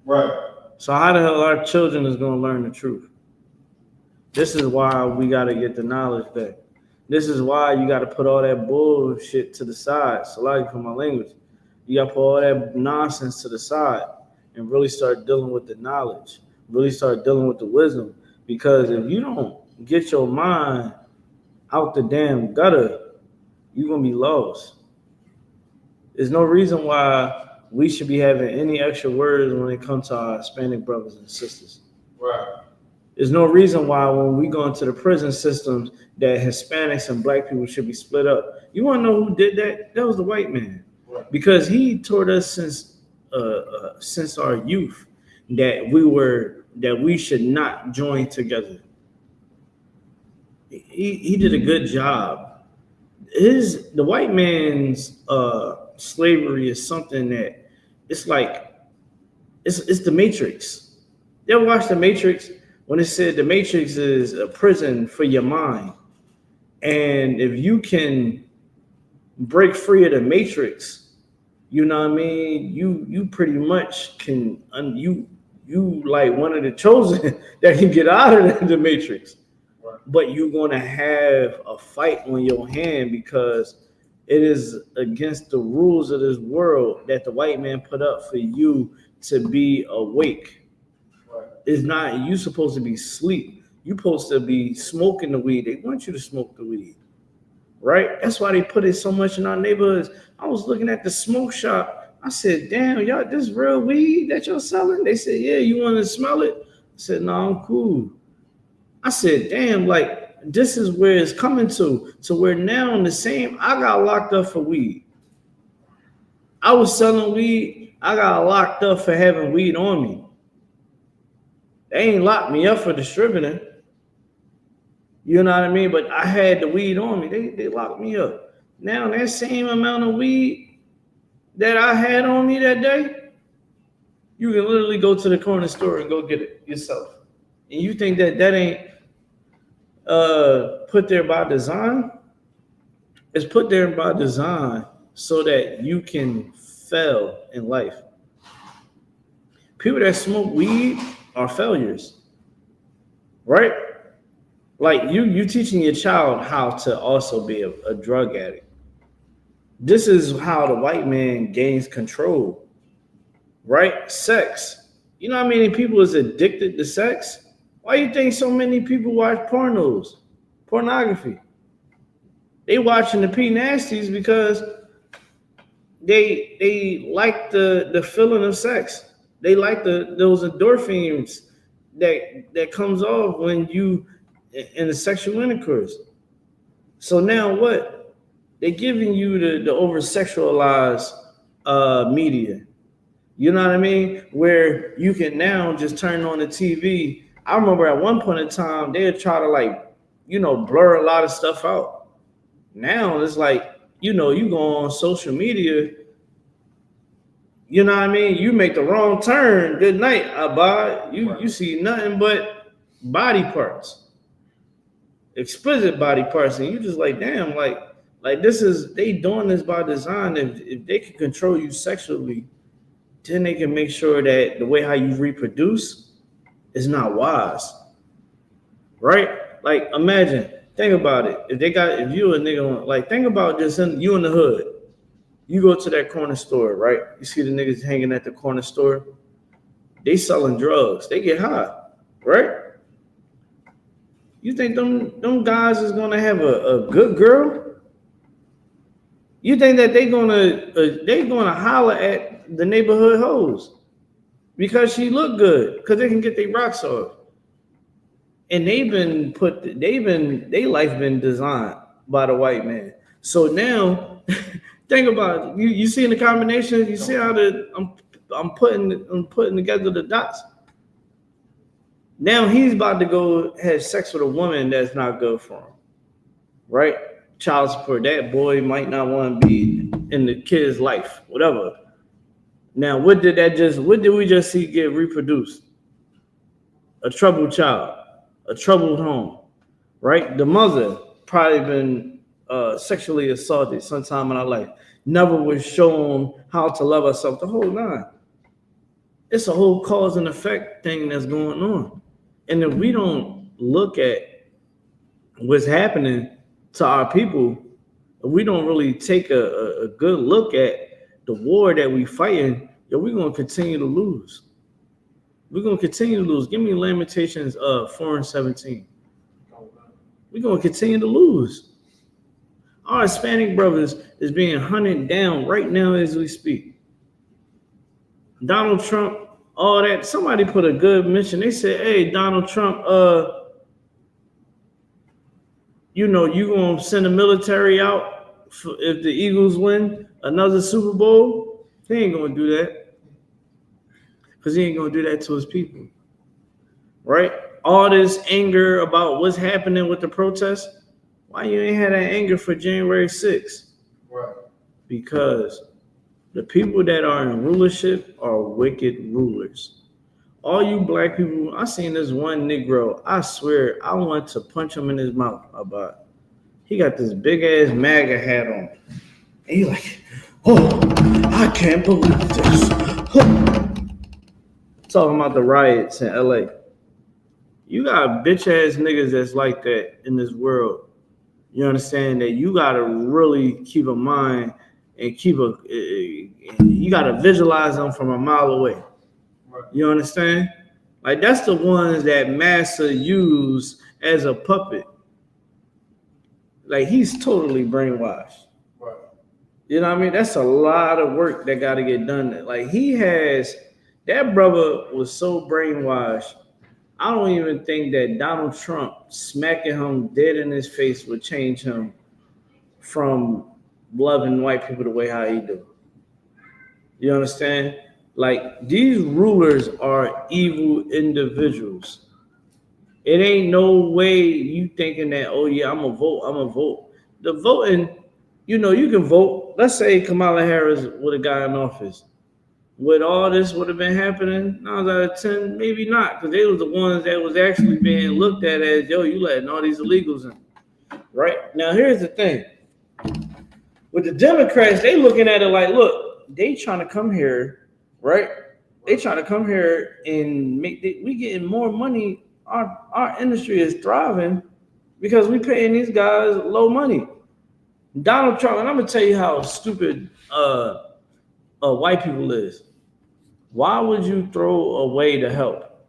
Right. So how the hell our children is going to learn the truth? This is why we got to get the knowledge back. This is why you got to put all that bullshit to the side. So like for my language, you got to put all that nonsense to the side and really start dealing with the knowledge. Really start dealing with the wisdom. Because if you don't get your mind out the damn gutter, you're going to be lost. There's no reason why we should be having any extra words when it comes to our Hispanic brothers and sisters. Right. There's no reason why when we go into the prison systems that Hispanics and black people should be split up. You want to know who did that? That was the white man. Right. Because he taught us since our youth that we should not join together. He did a good job. The white man's slavery is something that it's like it's the Matrix. You ever watch the Matrix when it said the Matrix is a prison for your mind, and if you can break free of the Matrix, you know what I mean, you pretty much can you like one of the chosen that can get out of the Matrix. Right. But you're gonna have a fight on your hand because it is against the rules of this world that the white man put up for you to be awake. Right. It's not, you supposed to be asleep. You're supposed to be smoking the weed. They want you to smoke the weed, right? That's why they put it so much in our neighborhoods. I was looking at the smoke shop. I said, damn, y'all, this real weed that y'all selling? They said, yeah, you want to smell it? I said, no, I'm cool. I said, damn, like, this is where it's coming to where now in the same, I got locked up for weed. I was selling weed. I got locked up for having weed on me. They ain't locked me up for distributing. You know what I mean? But I had the weed on me. They locked me up. Now that same amount of weed that I had on me that day, you can literally go to the corner store and go get it yourself. And you think that ain't put there by design? It's put there by design so that you can fail in life. People that smoke weed are failures, right? Like you teaching your child how to also be a drug addict. This is how the white man gains control, right? Sex. You know how many people is addicted to sex? Why do you think so many people watch pornography? They watching the P-nasties because they like the feeling of sex. They like those endorphins that comes off when you in the sexual intercourse. So now what? They're giving you the over-sexualized media. You know what I mean? Where you can now just turn on the TV. I remember at one point in time, they'd try to blur a lot of stuff out. Now it's like, you go on social media, you know what I mean? You make the wrong turn, good night, Abba. You see nothing but body parts, explicit body parts. And you just like, damn, like they doing this by design. If they can control you sexually, then they can make sure that the way how you reproduce is not wise, right? Like imagine, think about it. If you a nigga, like think about just you in the hood. You go to that corner store, right? You see the niggas hanging at the corner store. They selling drugs. They get high, right? You think them guys is gonna have a good girl? You think that they gonna holler at the neighborhood hoes because she look good, because they can get their rocks off. And their life been designed. by the white man. So now, think about it. You see the combination. You see how I'm putting together the dots. Now he's about to go have sex with a woman that's not good for him, right? Child support. That boy might not want to be in the kid's life, whatever. Now, what did we just see get reproduced? A troubled child, a troubled home, right? The mother probably been sexually assaulted sometime in her life. Never was shown how to love herself. The whole nine. It's a whole cause and effect thing that's going on. And if we don't look at what's happening to our people, if we don't really take a good look at the war that we fighting, we're going to continue to lose. We're going to continue to lose. Give me Lamentations 4:17. We're going to continue to lose. Our Hispanic brothers is being hunted down right now as we speak. Donald Trump, all that. Somebody put a good mention. They said, hey, Donald Trump, you going to send the military out if the Eagles win another Super Bowl? He ain't going to do that. Because he ain't going to do that to his people. Right? All this anger about what's happening with the protests. Why you ain't had that anger for January 6th? Right. Because the people that are in rulership are wicked rulers. All you black people, I seen this one Negro, I swear, I want to punch him in his mouth about. He got this big ass MAGA hat on. And he like, oh, I can't believe this. Talking about the riots in LA. You got bitch ass niggas that's like that in this world. You understand that you gotta really keep a mind and you gotta visualize them from a mile away. You understand? Like that's the ones that Massa used as a puppet. Like he's totally brainwashed. Right. You know what I mean? That's a lot of work that got to get done. Like that brother was so brainwashed. I don't even think that Donald Trump smacking him dead in his face would change him from loving white people the way how he do. You understand? Like these rulers are evil individuals. It ain't no way you thinking that, oh yeah, I'm a vote. The voting, you can vote. Let's say Kamala Harris would have got in office. Would all this would have been happening? 9 out of 10, maybe not, because they was the ones that was actually being looked at as, yo, you letting all these illegals in. Right? Now, here's the thing. With the Democrats, they looking at it like, look, they trying to come here, right? They trying to come here and we getting more money. Our industry is thriving because we paying these guys low money. Donald Trump, and I'm gonna tell you how stupid white people is. Why would you throw away the help?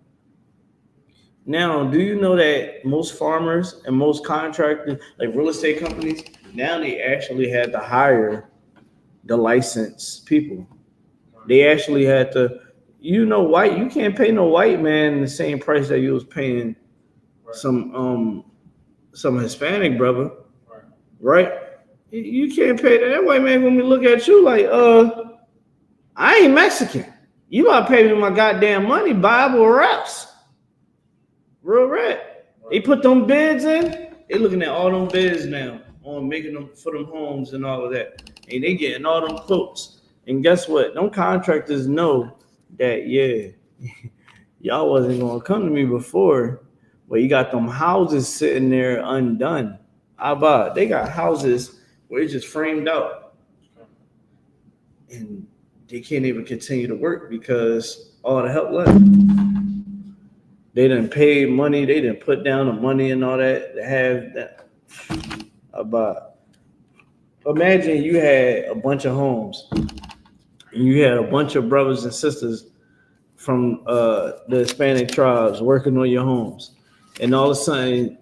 Now, do you know that most farmers and most contractors, like real estate companies, now they actually had to hire the licensed people. They actually had to, you can't pay no white man the same price that you was paying some Hispanic brother, right? You can't pay that. That white man gonna look at you like, I ain't Mexican. You gotta pay me my goddamn money, Bible or else. Real rat. They put them bids in. They looking at all them bids now on making them for them homes and all of that. And they getting all them quotes. And guess what? Them contractors know that, yeah, y'all wasn't gonna come to me before, but you got them houses sitting there undone. How about they got houses where it's just framed out. And they can't even continue to work because all the help left. They didn't pay money. They didn't put down the money and all that to have that. About imagine you had a bunch of homes and you had a bunch of brothers and sisters from the Hispanic tribes working on your homes, and all of a sudden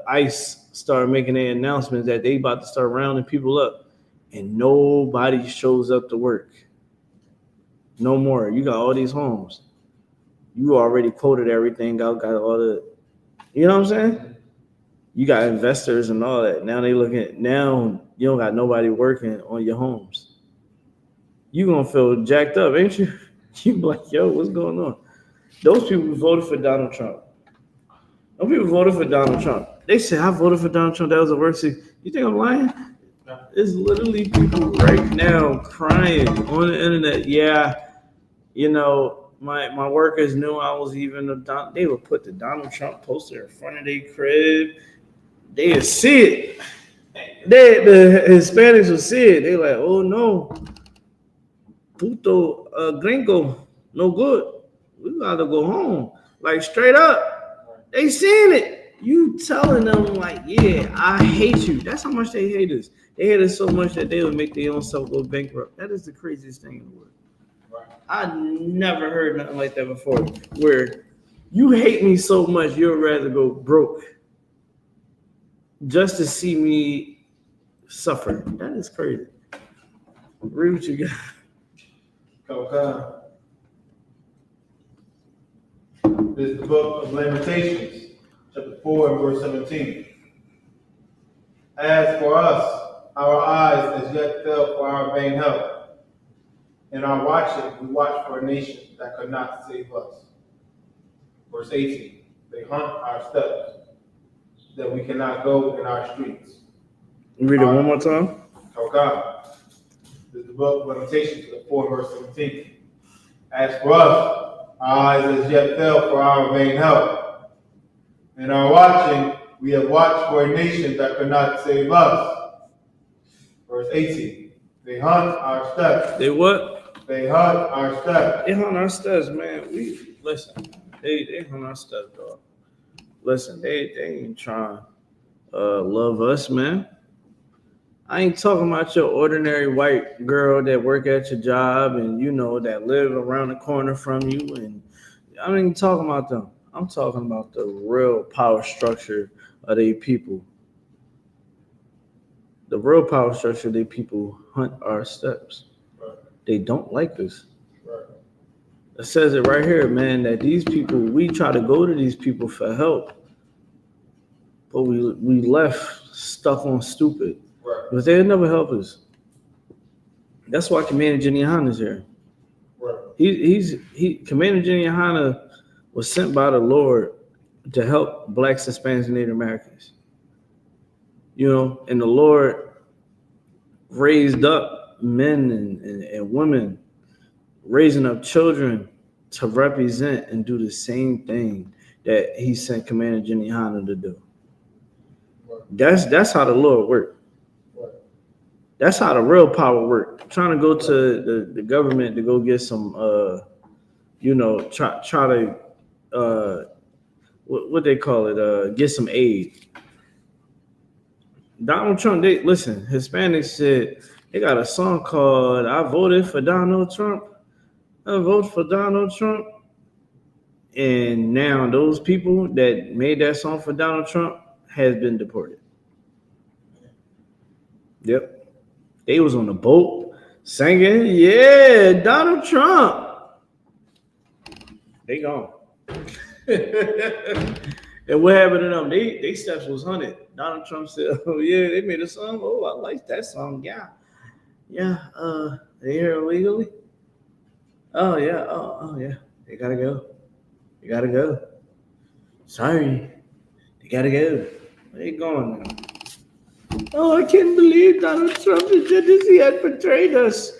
ICE started making their announcements that they about to start rounding people up, and nobody shows up to work. No more. You got all these homes. You already quoted everything. Got all the, you know what I'm saying? You got investors and all that. Now they looking at, now you don't got nobody working on your homes. You gonna feel jacked up, ain't you? You be like, yo, what's going on? Those people voted for Donald Trump. Those people voted for Donald Trump. They said, I voted for Donald Trump. That was the worst thing. You think I'm lying? There's literally people right now crying on the internet. Yeah, you know, my workers knew I was even they would put the Donald Trump poster in front of their crib. They would see it. The Hispanics would see it. They like, oh no, puto gringo, no good. We gotta go home. Like straight up. They seeing it. You telling them like, yeah, I hate you. That's how much they hate us. They hate us so much that they would make their own self go bankrupt. That is the craziest thing in the world. I never heard nothing like that before. Where you hate me so much, you'd rather go broke just to see me suffer. That is crazy. Read what you got. Okay. This is the book of Lamentations, chapter 4 and verse 17. As for us, our eyes as yet fell for our vain help. In our watching, we watch for a nation that could not save us. Verse 18. They hunt our steps, that we cannot go in our streets. Read it one more time. Okay. This is the book of Lamentations, chapter 4 verse 17. As for us, our eyes as yet fell for our vain help. In our watching, we have watched for a nation that could not save us. Verse 18. They hunt our steps. They what? They hunt our steps. They hunt our steps, man. We listen. They hunt our steps, dog. Listen, they ain't trying to love us, man. I ain't talking about your ordinary white girl that work at your job and you know that live around the corner from you, and I ain't talking about them. I'm talking about the real power structure of they people. The real power structure of they people hunt our steps. Right. They don't like us. Right. It says it right here, man, that these people, we try to go to these people for help, but we left stuck on stupid. Right. Because they'll never help us. That's why Commander Jenny Yohanna is here. Right. Commander Jenny Yohanna was sent by the Lord to help Blacks, Hispanics, and Native Americans. You know, and the Lord raised up men and women, raising up children to represent and do the same thing that he sent Commander Jenny Yohanna to do. Right. That's how the Lord worked. That's how the real power work. Trying to go to the government to go get some, try to, what they call it, get some aid. Donald Trump, Hispanics said, they got a song called I Voted for Donald Trump. I voted for Donald Trump. And now those people that made that song for Donald Trump has been deported. Yep. They was on the boat singing, yeah, Donald Trump. They gone. And what happened to them? They steps was hunted. Donald Trump said, oh yeah, they made a song. Oh, I like that song. Yeah. Yeah. They here illegally? Oh yeah. Oh yeah. They gotta go. They gotta go. Sorry. They gotta go. Where they going now? Oh, I can't believe Donald Trump did this. He had betrayed us.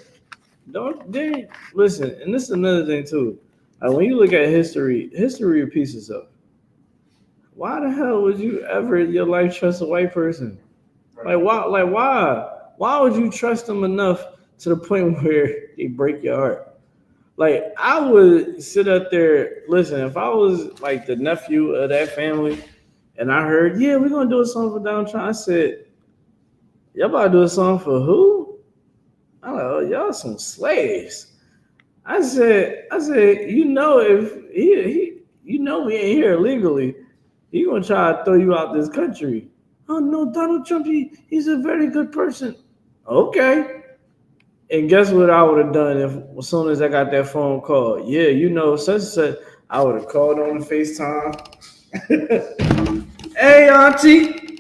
Listen, and this is another thing too. When you look at history repeats itself. Why the hell would you ever in your life trust a white person? Like why? Why would you trust them enough to the point where they break your heart? Like I would sit up there, listen, if I was like the nephew of that family and I heard, yeah, we're gonna do a song for Donald Trump, I said, y'all about to do a song for who? I'm like, oh, y'all some slaves. I said, you know, if he we ain't here illegally, he gonna try to throw you out this country. Oh no, Donald Trump, he's a very good person. Okay. And guess what I would have done if as soon as I got that phone call? Yeah, you know, such and such, I would have called on the FaceTime. Hey, auntie.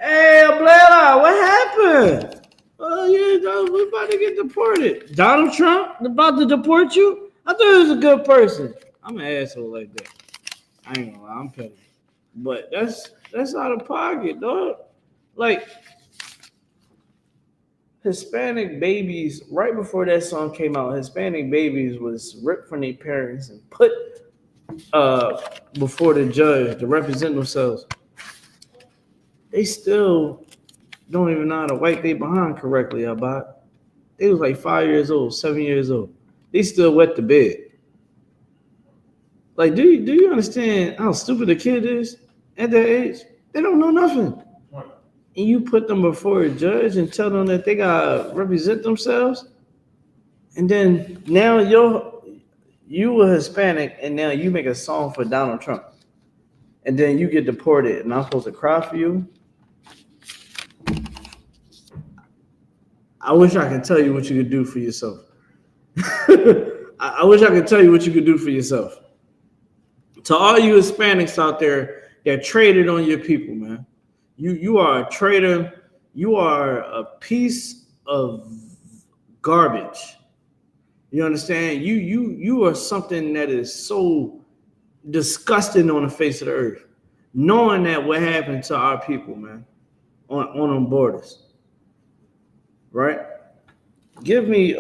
Hey, Ablera, what happened? Oh, yeah, we're about to get deported. Donald Trump about to deport you? I thought he was a good person. I'm an asshole like that. I ain't gonna lie, I'm petty. But that's out of pocket, dog. Like, Hispanic babies, right before that song came out, Hispanic babies was ripped from their parents and put before the judge to represent themselves. They still don't even know how to wipe their behind correctly, about. They was like 5 years old, 7 years old. They still wet the bed. Like, do you understand how stupid a kid is at that age? They don't know nothing. And you put them before a judge and tell them that they gotta represent themselves, and then now you a Hispanic, and now you make a song for Donald Trump, and then you get deported, and I'm supposed to cry for you? I wish I could tell you what you could do for yourself. I wish I could tell you what you could do for yourself. To all you Hispanics out there that traded on your people, man, you are a traitor. You are a piece of garbage. You understand? You are something that is so disgusting on the face of the earth. Knowing that what happened to our people, man, on them borders. Right? Give me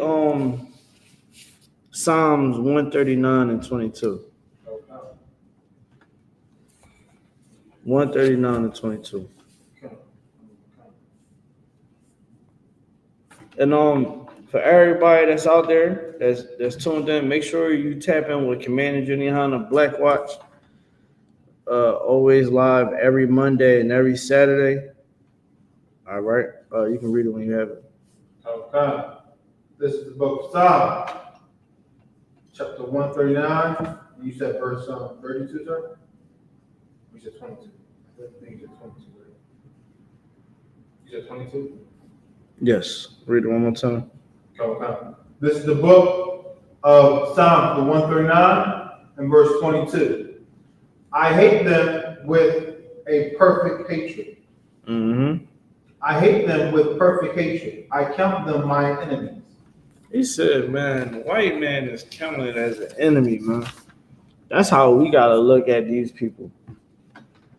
Psalms 139 and 22. 139 and 22. And for everybody that's out there that's tuned in, make sure you tap in with Commander YAHANNA Black Watch. Always live every Monday and every Saturday. All right. You can read it when you have it. Okay. This is the book of Psalms, chapter 139. You said verse 32, sir? You said 22. I think you said 22, right? You said 22? Yes. Read it one more time. Okay. This is the book of Psalms, the 139 and verse 22. I hate them with a perfect hatred. Mm-hmm. I hate them with perfect hatred. I count them my enemies. He said, man, the white man is counted as an enemy, man. That's how we got to look at these people.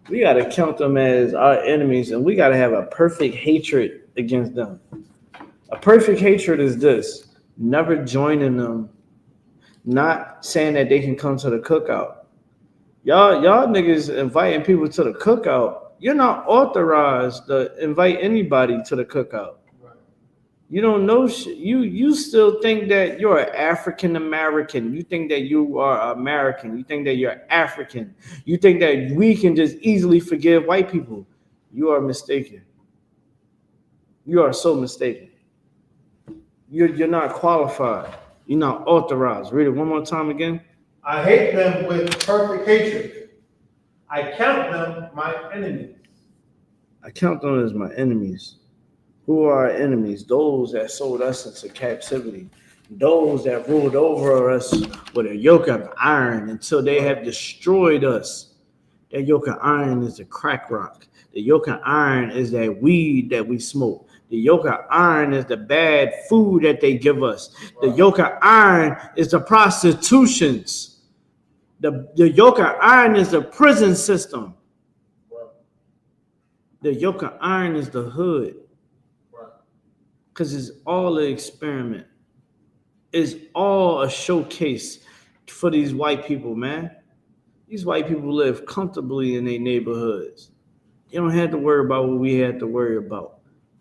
We got to count them as our enemies, and we got to have a perfect hatred against them. A perfect hatred is this: never joining them, not saying that they can come to the cookout. Y'all niggas inviting people to the cookout. You're not authorized to invite anybody to the cookout. You don't know shit. You still think that you're an African American. You think that you are American. You think that you're African. You think that we can just easily forgive white people. You are mistaken. You are so mistaken. You're not qualified. You're not authorized. Read it one more time again. I hate them with perfect hatred. I count them my enemies. I count them as my enemies. Who are our enemies? Those that sold us into captivity. Those that ruled over us with a yoke of iron until they have destroyed us. That yoke of iron is the crack rock. The yoke of iron is that weed that we smoke. The yoke of iron is the bad food that they give us. The yoke of iron is the prostitutions. The yoke of iron is the prison system. The yoke of iron is the hood. Because it's all an experiment. It's all a showcase for these white people, man. These white people live comfortably in their neighborhoods. They don't have to worry about what we had to worry about.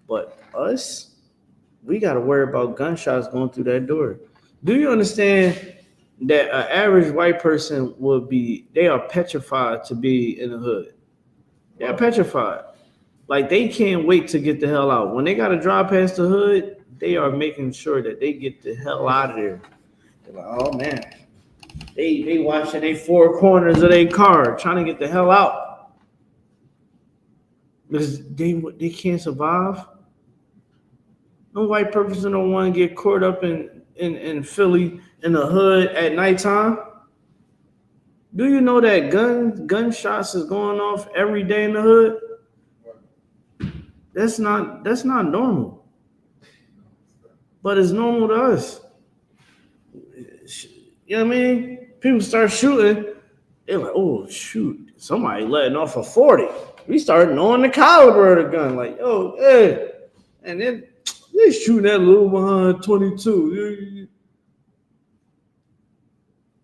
But us, we got to worry about gunshots going through that door. Do you understand that an average white person they are petrified to be in the hood? They're petrified. Like, they can't wait to get the hell out. When they got to drive past the hood, they are making sure that they get the hell out of there. They're like, oh, man. They watching they four corners of their car, trying to get the hell out. Because they can't survive. No white person don't want to get caught up in Philly in the hood at nighttime. Do you know that gunshots is going off every day in the hood? That's not normal. But it's normal to us. You know what I mean? People start shooting. They're like, oh, shoot. Somebody letting off a 40. We start knowing the caliber of the gun. Like, oh, hey. And then they shooting that little behind 22.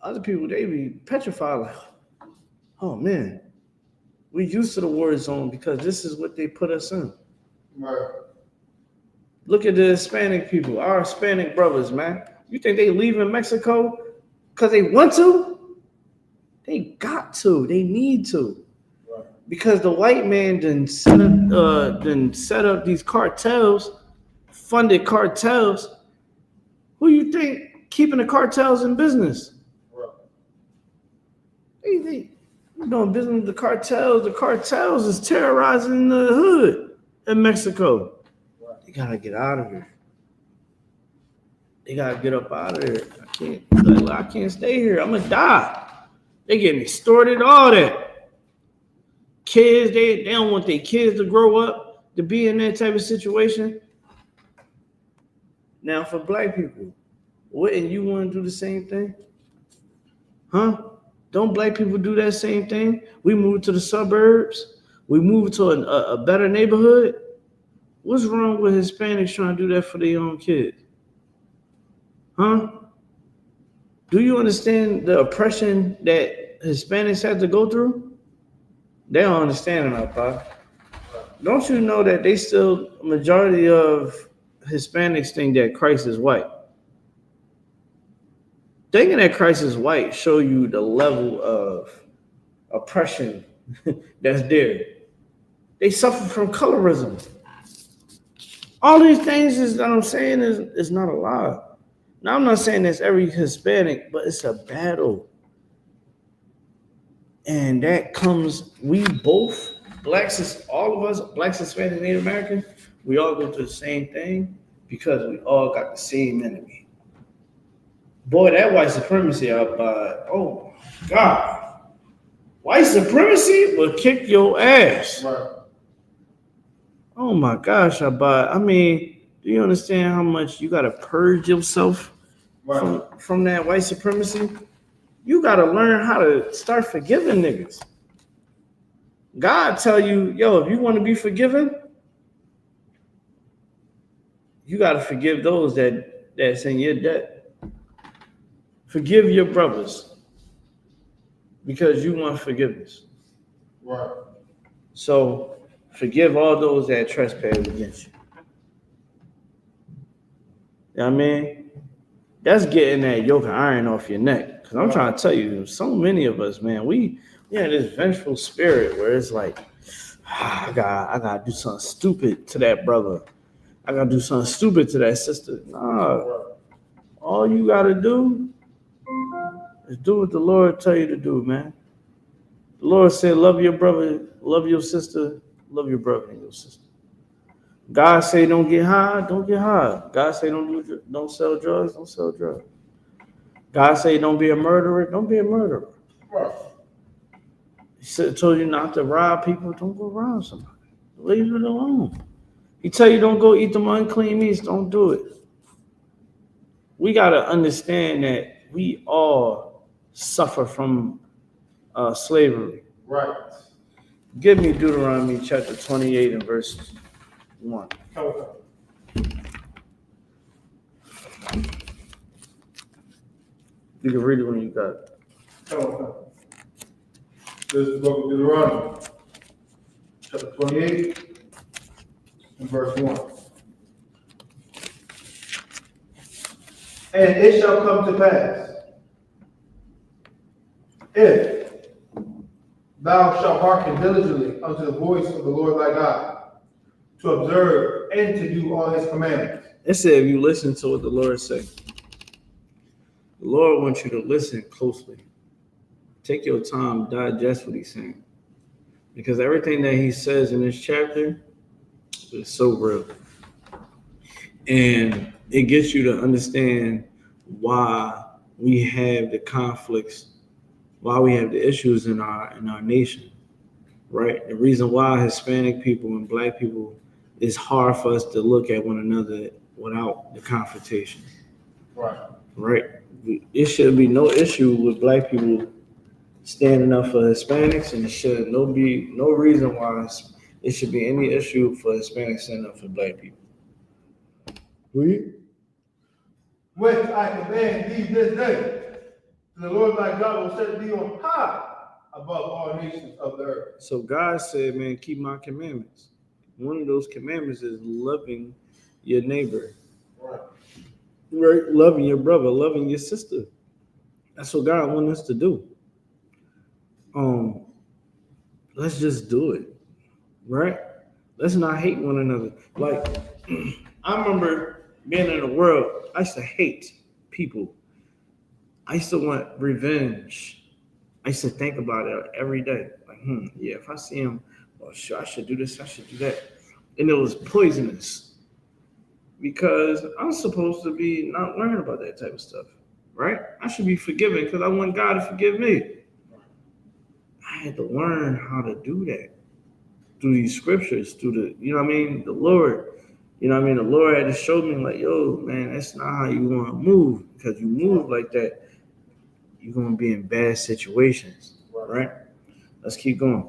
Other people, they be petrified. Like, oh, man. We used to the war zone because this is what they put us in. Right. Look at the Hispanic people, our Hispanic brothers, man. You think they leaving Mexico because they want to? They got to. They need to. Right. Because the white man done set up these cartels, funded cartels. Who you think keeping the cartels in business? Right. They doing business with the cartels. The cartels is terrorizing the hood in Mexico. They gotta get out of here. They gotta get up out of here. I can't stay here. I'm gonna die. They getting extorted, all that. Kids, they don't want their kids to grow up to be in that type of situation. Now, for black people, wouldn't you want to do the same thing? Huh? Don't black people do that same thing? We move to the suburbs. We move to a better neighborhood. What's wrong with Hispanics trying to do that for their own kids? Huh? Do you understand the oppression that Hispanics had to go through? They don't understand enough, Bob. Don't you know that they still, majority of Hispanics think that Christ is white? Thinking that Christ is white show you the level of oppression that's there. They suffer from colorism. All these things is that I'm saying is not a lie. Now, I'm not saying that's every Hispanic, but it's a battle. And that comes, we both, blacks, all of us, blacks, Hispanics, Native Americans, we all go through the same thing because we all got the same enemy. Boy, that white supremacy out by, oh, God. White supremacy will kick your ass. Right. Oh, my gosh, Abba. I mean, do you understand how much you got to purge yourself from that white supremacy? You got to learn how to start forgiving niggas. God tell you, yo, if you want to be forgiven, you got to forgive those that's in your debt. Forgive your brothers because you want forgiveness. Right. So forgive all those that trespass against you. You know what I mean? That's getting that yoke of iron off your neck. Because I'm trying to tell you, so many of us, man, we have this vengeful spirit where it's like, I gotta do something stupid to that brother. I gotta do something stupid to that sister. Nah. All you gotta do is do what the Lord tell you to do, man. The Lord said, love your brother, love your sister, love your brother and your sister. God say don't get high, don't get high. God say don't sell drugs, don't sell drugs. God say don't be a murderer, don't be a murderer. Right. He told you not to rob people, don't go rob somebody. Leave it alone. He tell you don't go eat them unclean meats, don't do it. We got to understand that we all suffer from slavery. Right. Give me Deuteronomy chapter 28 and verse 1. You can read it when you got it. This is the book of Deuteronomy, chapter 28 and verse 1. And it shall come to pass, if thou shalt hearken diligently unto the voice of the Lord thy God, to observe and to do all his commandments. It said if you listen to what the Lord says. The Lord wants you to listen closely. Take your time, digest what he's saying. Because everything that he says in this chapter is so real. And it gets you to understand why we have the conflicts, why we have the issues in our nation, right? The reason why Hispanic people and black people it's hard for us to look at one another without the confrontation. Right. Right? It should be no issue with black people standing up for Hispanics, and it should be no reason why it should be any issue for Hispanics standing up for black people. Which I command thee this day. The Lord thy God will set thee on high above all nations of the earth. So God said, man, keep my commandments. One of those commandments is loving your neighbor. Right. Right? Loving your brother, loving your sister. That's what God wants us to do. Let's just do it. Right? Let's not hate one another. Like, I remember being in the world, I used to hate people. I used to want revenge. I used to think about it every day. Like, yeah, if I see him, well, sure, I should do this, I should do that. And it was poisonous because I'm supposed to be not learning about that type of stuff, right? I should be forgiven because I want God to forgive me. I had to learn how to do that through these scriptures, through the, you know what I mean, the Lord. You know what I mean? The Lord had to show me, like, yo, man, that's not how you want to move. Because you move like that, you're going to be in bad situations, right? Let's keep going.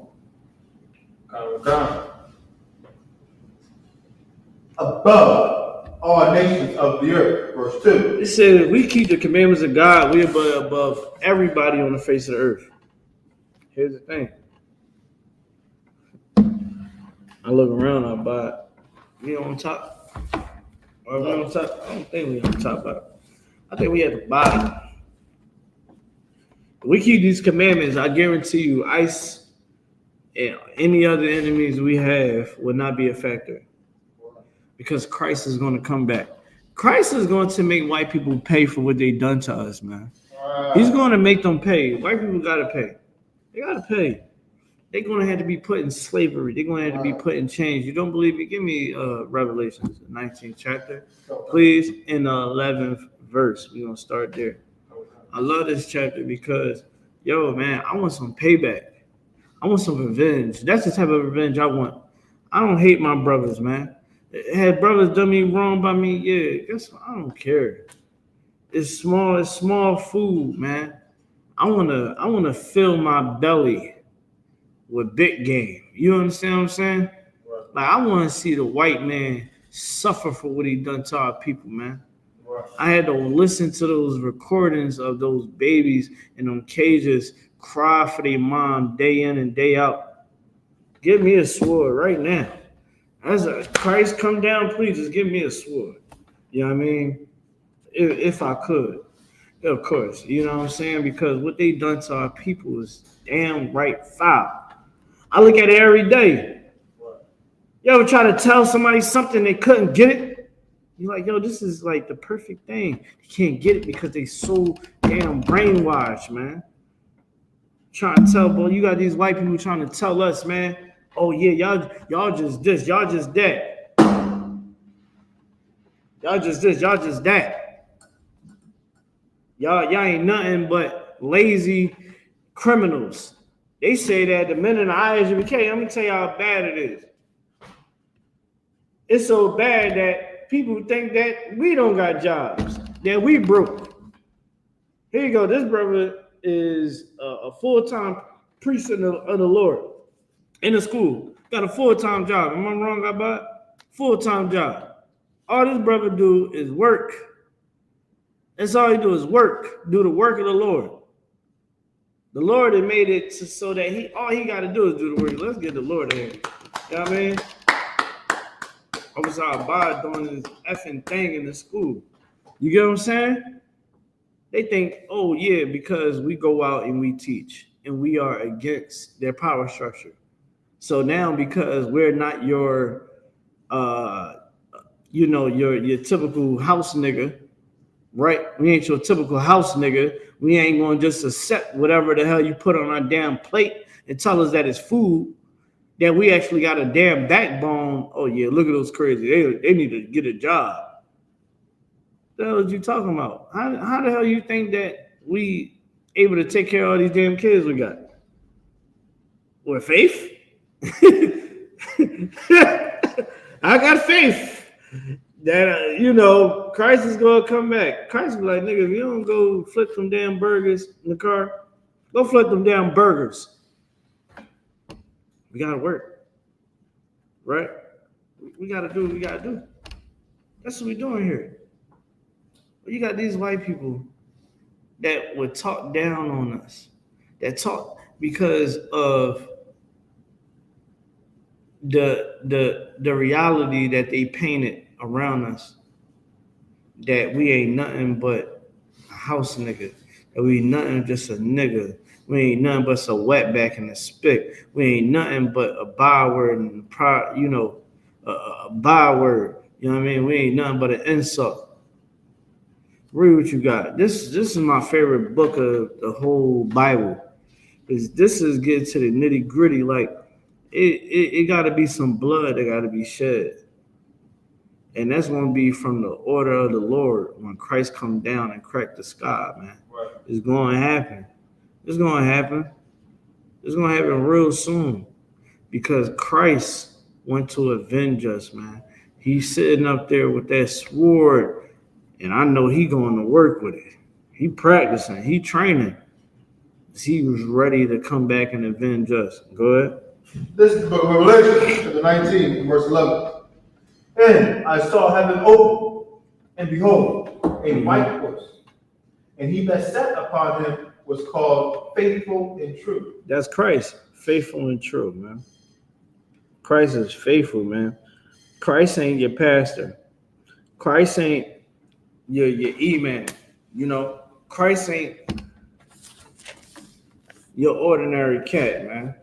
Above all nations of the earth. Verse 2. It said, if we keep the commandments of God, we're above everybody on the face of the earth. Here's the thing. I look around, I buy, we on top. Are we on top? I don't think we on top. I think we at the bottom. If we keep these commandments, I guarantee you, ICE and any other enemies we have will not be a factor. Because Christ is going to come back. Christ is going to make white people pay for what they done to us, man. He's going to make them pay. White people got to pay. They got to pay. They're going to have to be put in slavery. They're going to have to be put in chains. You don't believe me? Give me Revelations, the 19th chapter. Please, in the 11th verse. We're going to start there. I love this chapter because, yo, man, I want some payback. I want some revenge. That's the type of revenge I want. I don't hate my brothers, man. Had brothers done me wrong by me, yeah, guess what? I don't care. It's small food, man. I wanna fill my belly with big game. You understand what I'm saying? Right. Like, I want to see the white man suffer for what he done to our people, man. Right. I had to listen to those recordings of those babies in them cages cry for their mom day in and day out. Give me a sword right now. As a Christ come down, please just give me a sword. You know what I mean? If I could. Of course. You know what I'm saying? Because what they done to our people is damn right foul. I look at it every day. You ever try to tell somebody something they couldn't get it? You're like, yo, this is like the perfect thing. You can't get it because they so damn brainwashed, man. Trying to tell, boy, you got these white people trying to tell us, man, oh yeah, y'all just this, y'all just that. Y'all just this, y'all just that. Y'all ain't nothing but lazy criminals. They say that the men in the I.S.U.P.K, let me tell you how bad it is. It's so bad that people think that we don't got jobs, that we broke. Here you go. This brother is a full-time priest of the Lord in the school. Got a full-time job. Am I wrong about it? Full-time job. All this brother do is work. That's all he do is work. Do the work of the Lord. The Lord had made it so that all he got to do is do the work. Let's get the Lord in. You know what I mean? I was out doing this effing thing in the school. You get what I'm saying? They think, oh yeah, because we go out and we teach and we are against their power structure. So now because we're not your your typical house nigga, right? We ain't your typical house nigga. We ain't gonna just accept whatever the hell you put on our damn plate and tell us that it's food. That we actually got a damn backbone. Oh yeah, look at those crazy. They need to get a job. The hell is you talking about? How the hell you think that we able to take care of all these damn kids we got? With faith? I got faith that Christ is gonna come back. Christ be like, nigga, if you don't go flip them damn burgers in the car, go flip them damn burgers. We gotta work, right? We gotta do what we gotta do. That's what we're doing here. You got these white people that would talk down on us, that talk because of the reality that they painted around us, that we ain't nothing but a house nigga, that we ain't nothing just a nigga, we ain't nothing but a wetback and a spick, we ain't nothing but a byword and a byword, you know what I mean? We ain't nothing but an insult. Read what you got. This is my favorite book of the whole Bible. This is getting to the nitty gritty. Like it got to be some blood that got to be shed, and that's going to be from the order of the Lord when Christ come down and crack the sky, man. Right. It's going to happen. It's going to happen. It's going to happen real soon because Christ went to avenge us, man. He's sitting up there with that sword. And I know he going to work with it. He practicing. He training. He was ready to come back and avenge us. Go ahead. This is the book of Revelation, chapter 19, verse 11. And I saw heaven open, and behold, a white horse. And he that sat upon him was called Faithful and True. That's Christ. Faithful and true, man. Christ is faithful, man. Christ ain't your pastor. Christ ain't your E-man, Christ ain't your ordinary cat, man.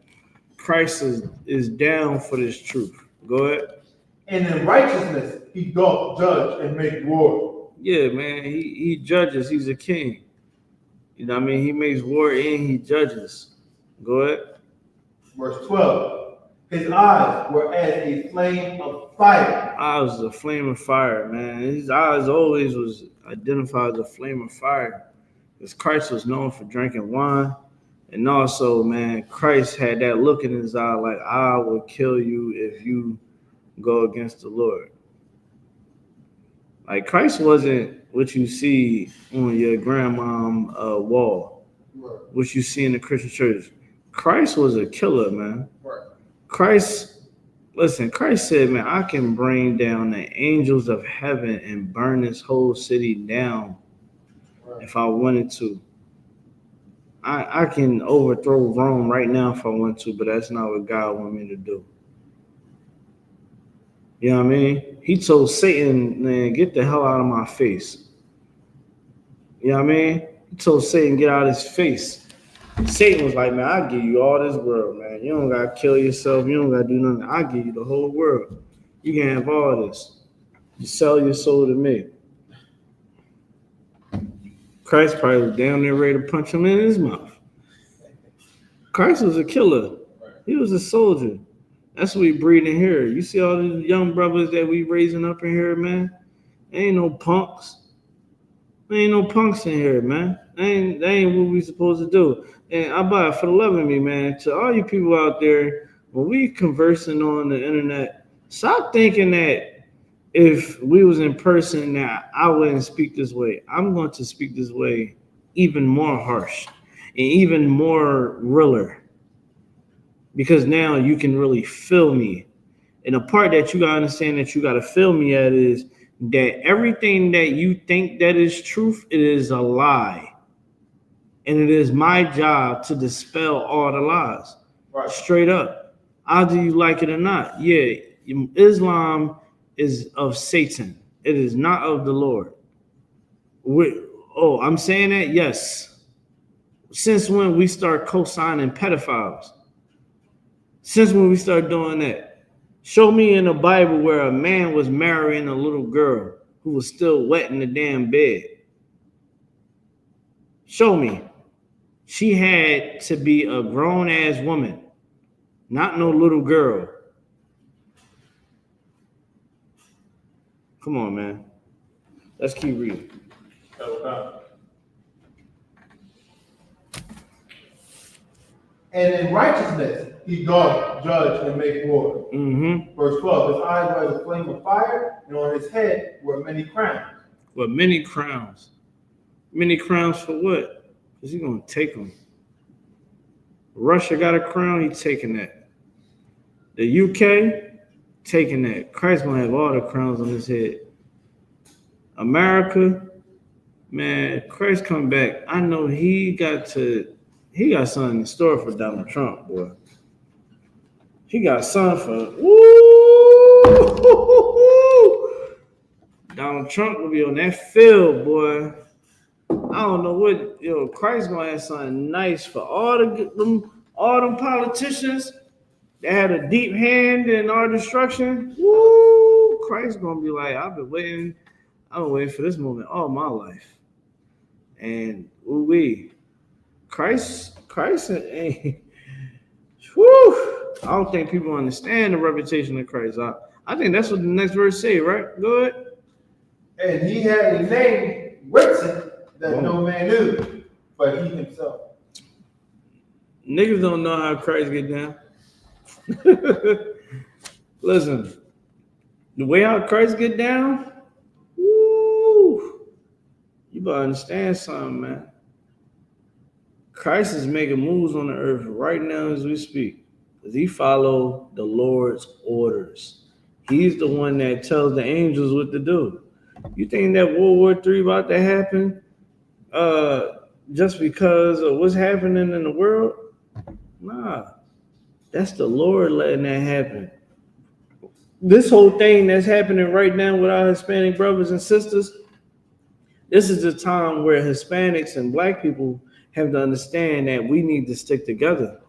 Christ is down for this truth. Go ahead. And in righteousness, he doth judge and make war. Yeah, man, he judges. He's a king. You know what I mean? He makes war and he judges. Go ahead. Verse 12. His eyes were as a flame of fire. Eyes was a flame of fire, man. His eyes always was identified as a flame of fire. Because Christ was known for drinking wine. And also, man, Christ had that look in his eye like, I will kill you if you go against the Lord. Like, Christ wasn't what you see on your grandmom wall, what you see in the Christian church. Christ was a killer, man. Christ said, man, I can bring down the angels of heaven and burn this whole city down if I wanted to. I can overthrow Rome right now if I want to, but that's not what God want me to do. You know what I mean? He told Satan, man, get the hell out of my face. You know what I mean? He told Satan, get out of his face. Satan was like, man, I'll give you all this world, man. You don't got to kill yourself. You don't got to do nothing. I'll give you the whole world. You can have all this. You sell your soul to me. Christ probably was down there ready to punch him in his mouth. Christ was a killer. He was a soldier. That's what we breed in here. You see all these young brothers that we raising up in here, man? Ain't no punks. There ain't no punks in here, man. That ain't what we supposed to do. And I buy it for the love of me, man. To all you people out there, when we conversing on the internet, stop thinking that if we was in person now, I wouldn't speak this way. I'm going to speak this way even more harsh and even more realer. Because now you can really feel me. And the part that you got to understand that you got to feel me at is that everything that you think that is truth, it is a lie. And it is my job to dispel all the lies. Right. Straight up. Either you like it or not. Yeah, Islam is of Satan. It is not of the Lord. I'm saying that? Yes. Since when we start co-signing pedophiles? Since when we start doing that? Show me in the Bible where a man was marrying a little girl who was still wet in the damn bed. Show me. She had to be a grown-ass woman, not no little girl. Come on, man. Let's keep reading. And in righteousness he doth judge and make war. Mm-hmm. Verse 12, his eyes were as a flame of fire, and on his head were many crowns. But many crowns. Many crowns for what? Because he's going to take them. Russia got a crown, he's taking that. The UK, taking that. Christ going to have all the crowns on his head. America, man, Christ come back. I know he got something in store for Donald Trump, boy. He got something for, Donald Trump will be on that field, boy. I don't know what, Christ gonna have something nice for all them politicians that had a deep hand in our destruction. Woo! Christ gonna be like, I've been waiting for this moment all my life. And Christ, hey, whew, I don't think people understand the reputation of Christ. I think that's what the next verse say, right? Go ahead. And he had a name written that no man knew, but he himself. Niggas don't know how Christ get down. Listen, the way how Christ get down, woo, you better understand something, man. Christ is making moves on the earth right now as we speak, because he follow the Lord's orders. He's the one that tells the angels what to do. You think that World War III about to happen just because of what's happening in the world? Nah, that's the Lord letting that happen. This whole thing that's happening right now with our Hispanic brothers and sisters, this is the time where Hispanics and Black people have to understand that we need to stick together.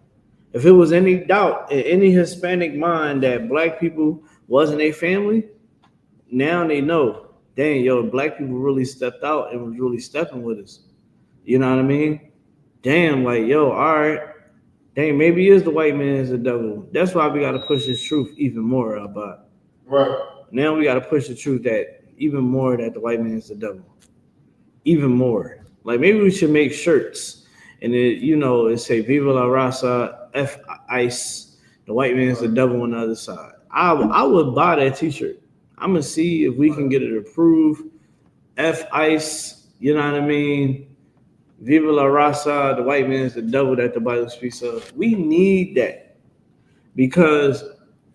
If it was any doubt in any Hispanic mind that Black people wasn't a family, now they know. Dang, Black people really stepped out and was really stepping with us. You know what I mean? Damn, like, all right. Dang, maybe it is the white man is the devil. That's why we got to push this truth even more about. Right. Now we got to push the truth that even more that the white man is the devil. Even more. Like, maybe we should make shirts and it say Viva la Raza, F ICE, the white man is the devil on the other side. I would buy that t-shirt. I'm going to see if we can get it approved. F ICE, you know what I mean? Viva la Raza, the white man is the devil that the Bible speaks of. We need that because,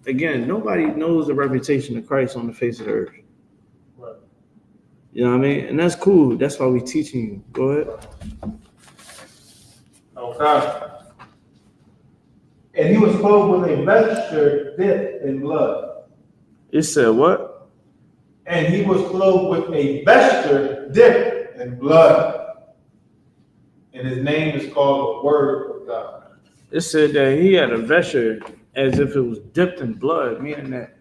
again, nobody knows the reputation of Christ on the face of the earth. Right. You know what I mean? And that's cool. That's why we're teaching you. Go ahead. Okay. And he was clothed with a vesture dipped in blood. It said what? And he was clothed with a vesture dipped in blood. And his name is called the Word of God. It said that he had a vesture as if it was dipped in blood, meaning that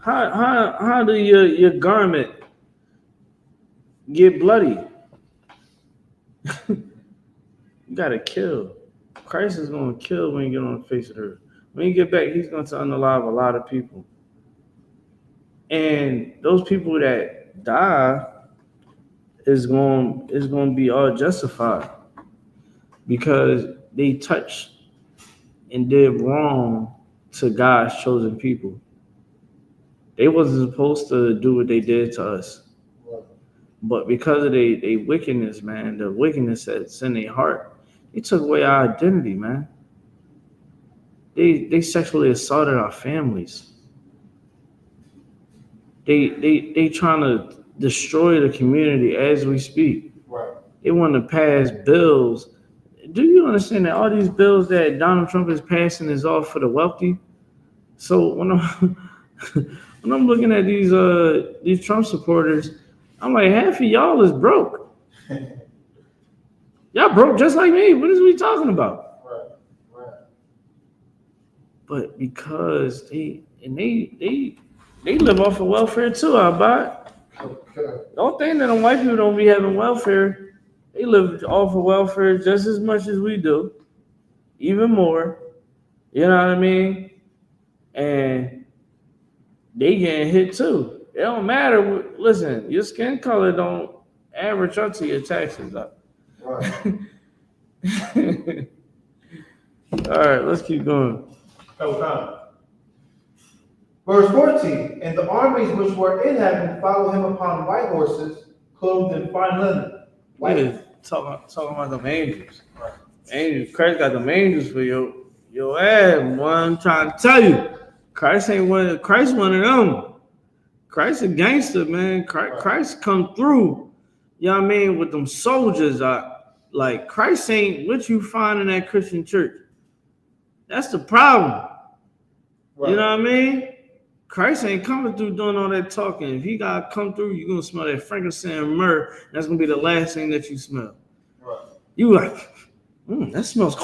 how do your garment get bloody? You gotta kill. Christ is gonna kill when you get on the face of the earth. When you get back, he's gonna unalive a lot of people. And those people that die is going to be all justified because they touched and did wrong to God's chosen people. They wasn't supposed to do what they did to us. But because of their wickedness, man, the wickedness that's in their heart, they took away our identity, man. They sexually assaulted our families. They trying to destroy the community as we speak. Right. They want to pass bills. Do you understand that all these bills that Donald Trump is passing is all for the wealthy? So when I'm looking at these Trump supporters, I'm like, half of y'all is broke. Y'all broke just like me. What is we talking about? Right. But because they live off of welfare too, I buy it. Okay. Don't think that the white people don't be having welfare. They live off of welfare just as much as we do, even more. You know what I mean? And they getting hit too. It don't matter. Listen, your skin color don't average up to your taxes up. Right. All right, let's keep going. Verse 14, and the armies which were in heaven followed him upon white horses, clothed in fine linen. Yeah, talking about them angels. Right. Angels, Christ got them angels for your ass, boy. I'm trying to tell you. Christ ain't Christ one of them. Christ a gangster, man. Christ come through, you know what I mean, with them soldiers. Like Christ ain't what you find in that Christian church. That's the problem. Right. You know what I mean? Christ ain't coming through doing all that talking. If he gotta come through, you're gonna smell that frankincense and myrrh. That's gonna be the last thing that you smell. Right. You like, that smells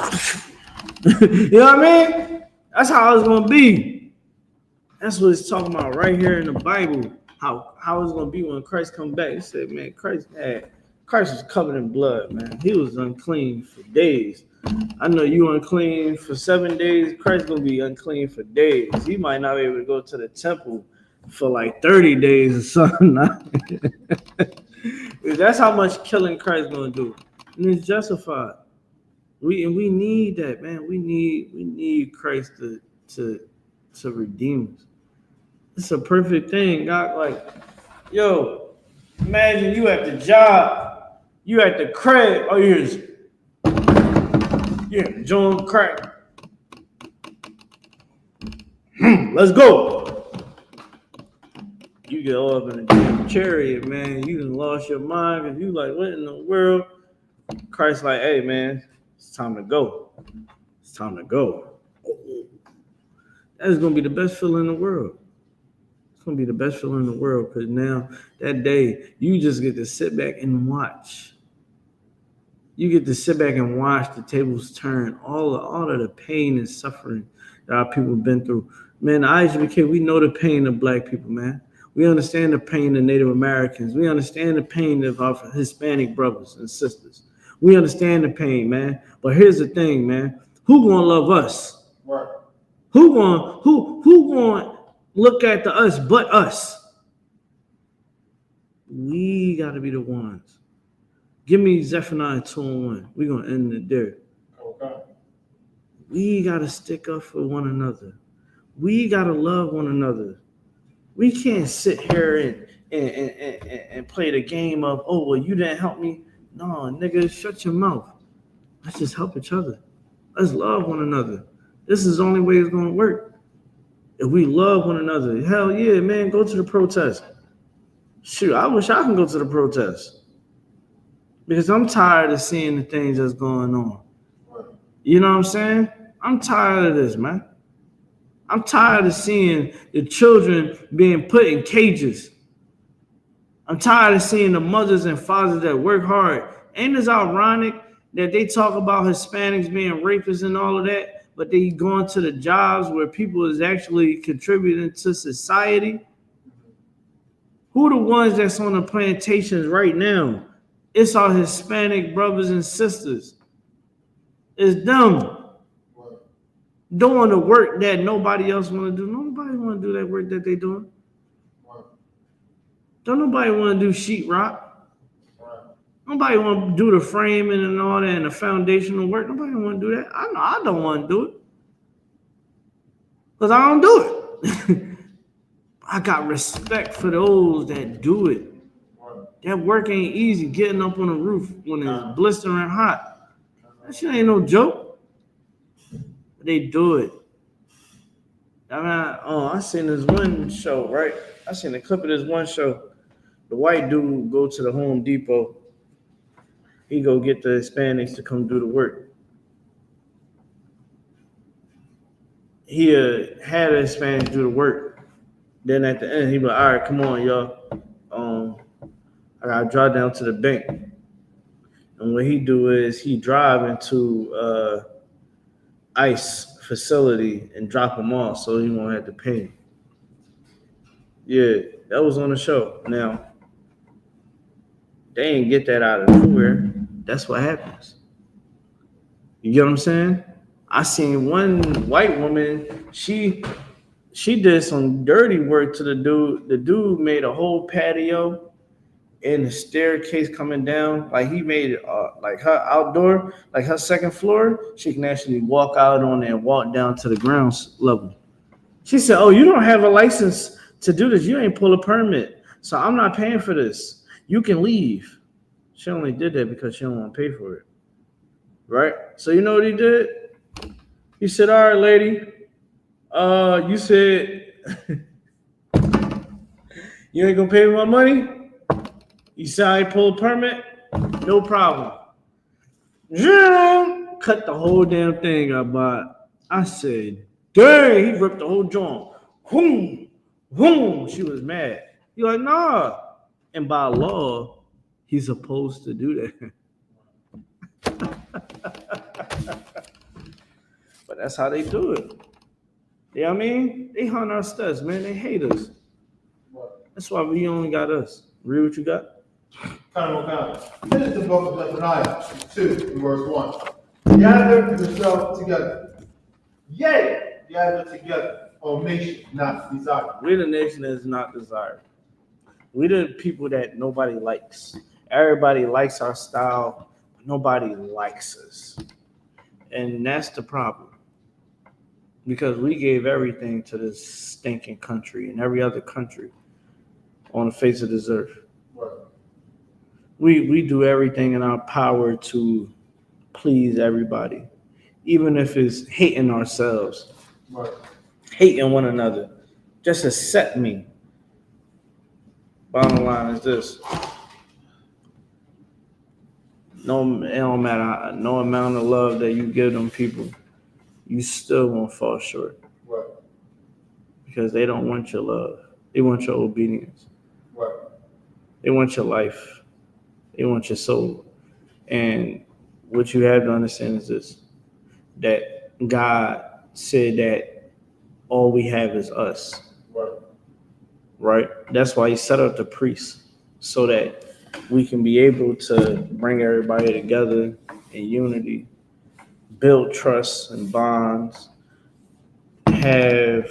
you know what I mean? That's how it's gonna be. That's what it's talking about right here in the Bible. How it's gonna be when Christ come back. He said, man, Christ was covered in blood, man. He was unclean for days. I know you unclean for 7 days. Christ gonna be unclean for days. He might not be able to go to the temple for like 30 days or something. That's how much killing Christ gonna do, and it's justified. We need that, man. We need Christ to redeem us. It's a perfect thing, God. Like, yo, imagine you at the job, you at the crib. Oh, yeah, John crack. Let's go. You get all up in a damn chariot, man. You done lost your mind because you like, what in the world? Christ like, hey, man, it's time to go. It's time to go. That is going to be the best feeling in the world. It's going to be the best feeling in the world because now that day, you just get to sit back and watch. You get to sit back and watch the tables turn, all of the pain and suffering that our people have been through. Man, the I.S.U.P.K, we know the pain of black people, man. We understand the pain of Native Americans. We understand the pain of our Hispanic brothers and sisters. We understand the pain, man. But here's the thing, man. Who gonna love us? Right. Who gonna look at us but us? We gotta be the ones. Give me Zephaniah 2:1. We're going to end it there. Okay. We got to stick up for one another. We got to love one another. We can't sit here and play the game of, oh, well, you didn't help me. No, nigga, shut your mouth. Let's just help each other. Let's love one another. This is the only way it's going to work. If we love one another, hell yeah, man, go to the protest. Shoot, I wish I could go to the protest. Because I'm tired of seeing the things that's going on. You know what I'm saying? I'm tired of this, man. I'm tired of seeing the children being put in cages. I'm tired of seeing the mothers and fathers that work hard. Ain't it ironic that they talk about Hispanics being rapists and all of that, but they going to the jobs where people is actually contributing to society? Who are the ones that's on the plantations right now? It's our Hispanic brothers and sisters. It's them doing the work that nobody else want to do. Nobody want to do that work that they doing. Don't nobody want to do sheetrock. Nobody want to do the framing and all that and the foundational work. Nobody want to do that. I know I don't want to do it because I don't do it. I got respect for those that do it. That work ain't easy, getting up on the roof when it's blistering hot. That shit ain't no joke. But they do it. I seen this one show, right? I seen a clip of this one show. The white dude go to the Home Depot. He go get the Hispanics to come do the work. He had the Hispanics do the work. Then at the end, he be like, all right, come on, y'all. I gotta drive down to the bank. And what he do is he drive into ICE facility and drop him off so he won't have to pay. Yeah, that was on the show. Now, they ain't get that out of nowhere. That's what happens. You get what I'm saying? I seen one white woman, she did some dirty work to the dude. The dude made a whole patio. and the staircase coming down, like he made it like her outdoor, like her second floor, she can actually walk out on it and walk down to the ground level. She said, "Oh, you don't have a license to do this. You ain't pull a permit. So I'm not paying for this. You can leave." She only did that because she don't want to pay for it. Right? So you know what he did? He said, "All right, lady, you said you ain't gonna pay me my money? You said I ain't pull a permit? No problem." Cut the whole damn thing up, but I said, "Dang," he ripped the whole joint. Whoom, whoom. She was mad. He like, "Nah." And by law, he's supposed to do that. But that's how they do it. You know what I mean? They hunt our studs, man. They hate us. That's why we only got us. Read what you got? Finish the book of Zephaniah 2, verse 1. Gather yourself together. Yea, gather together. O nation not desired. We're the nation that is not desired. We're the people that nobody likes. Everybody likes our style, but nobody likes us. And that's the problem. Because we gave everything to this stinking country and every other country on the face of this earth. Right. We do everything in our power to please everybody, even if it's hating ourselves, Right. hating one another. Just accept me. Bottom line is this. No, it don't matter. No amount of love that you give them people, you still won't fall short. Right. Because they don't want your love. They want your obedience. Right. They want your life. They want your soul. And what you have to understand is this, that God said that all we have is us. Right. Right? That's why he set up the priests, so that we can be able to bring everybody together in unity, build trust and bonds, have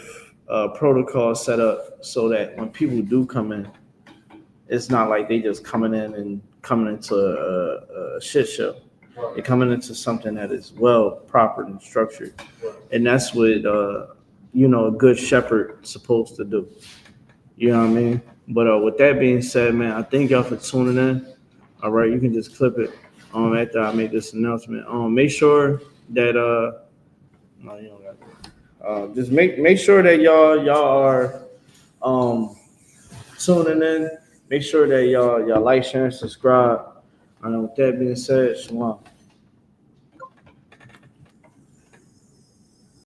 a protocol set up so that when people do come in, it's not like they just coming in and coming into a shit show. Right. They're coming into something that is well proper and structured. Right. And that's what a good shepherd is supposed to do. You know what I mean? But with that being said, man, I thank y'all for tuning in. All right, you can just clip it after I make this announcement. Make sure that no, you don't got to. Just make sure that y'all are tuning in. Make sure that y'all like, share, and subscribe. With that being said, shalom.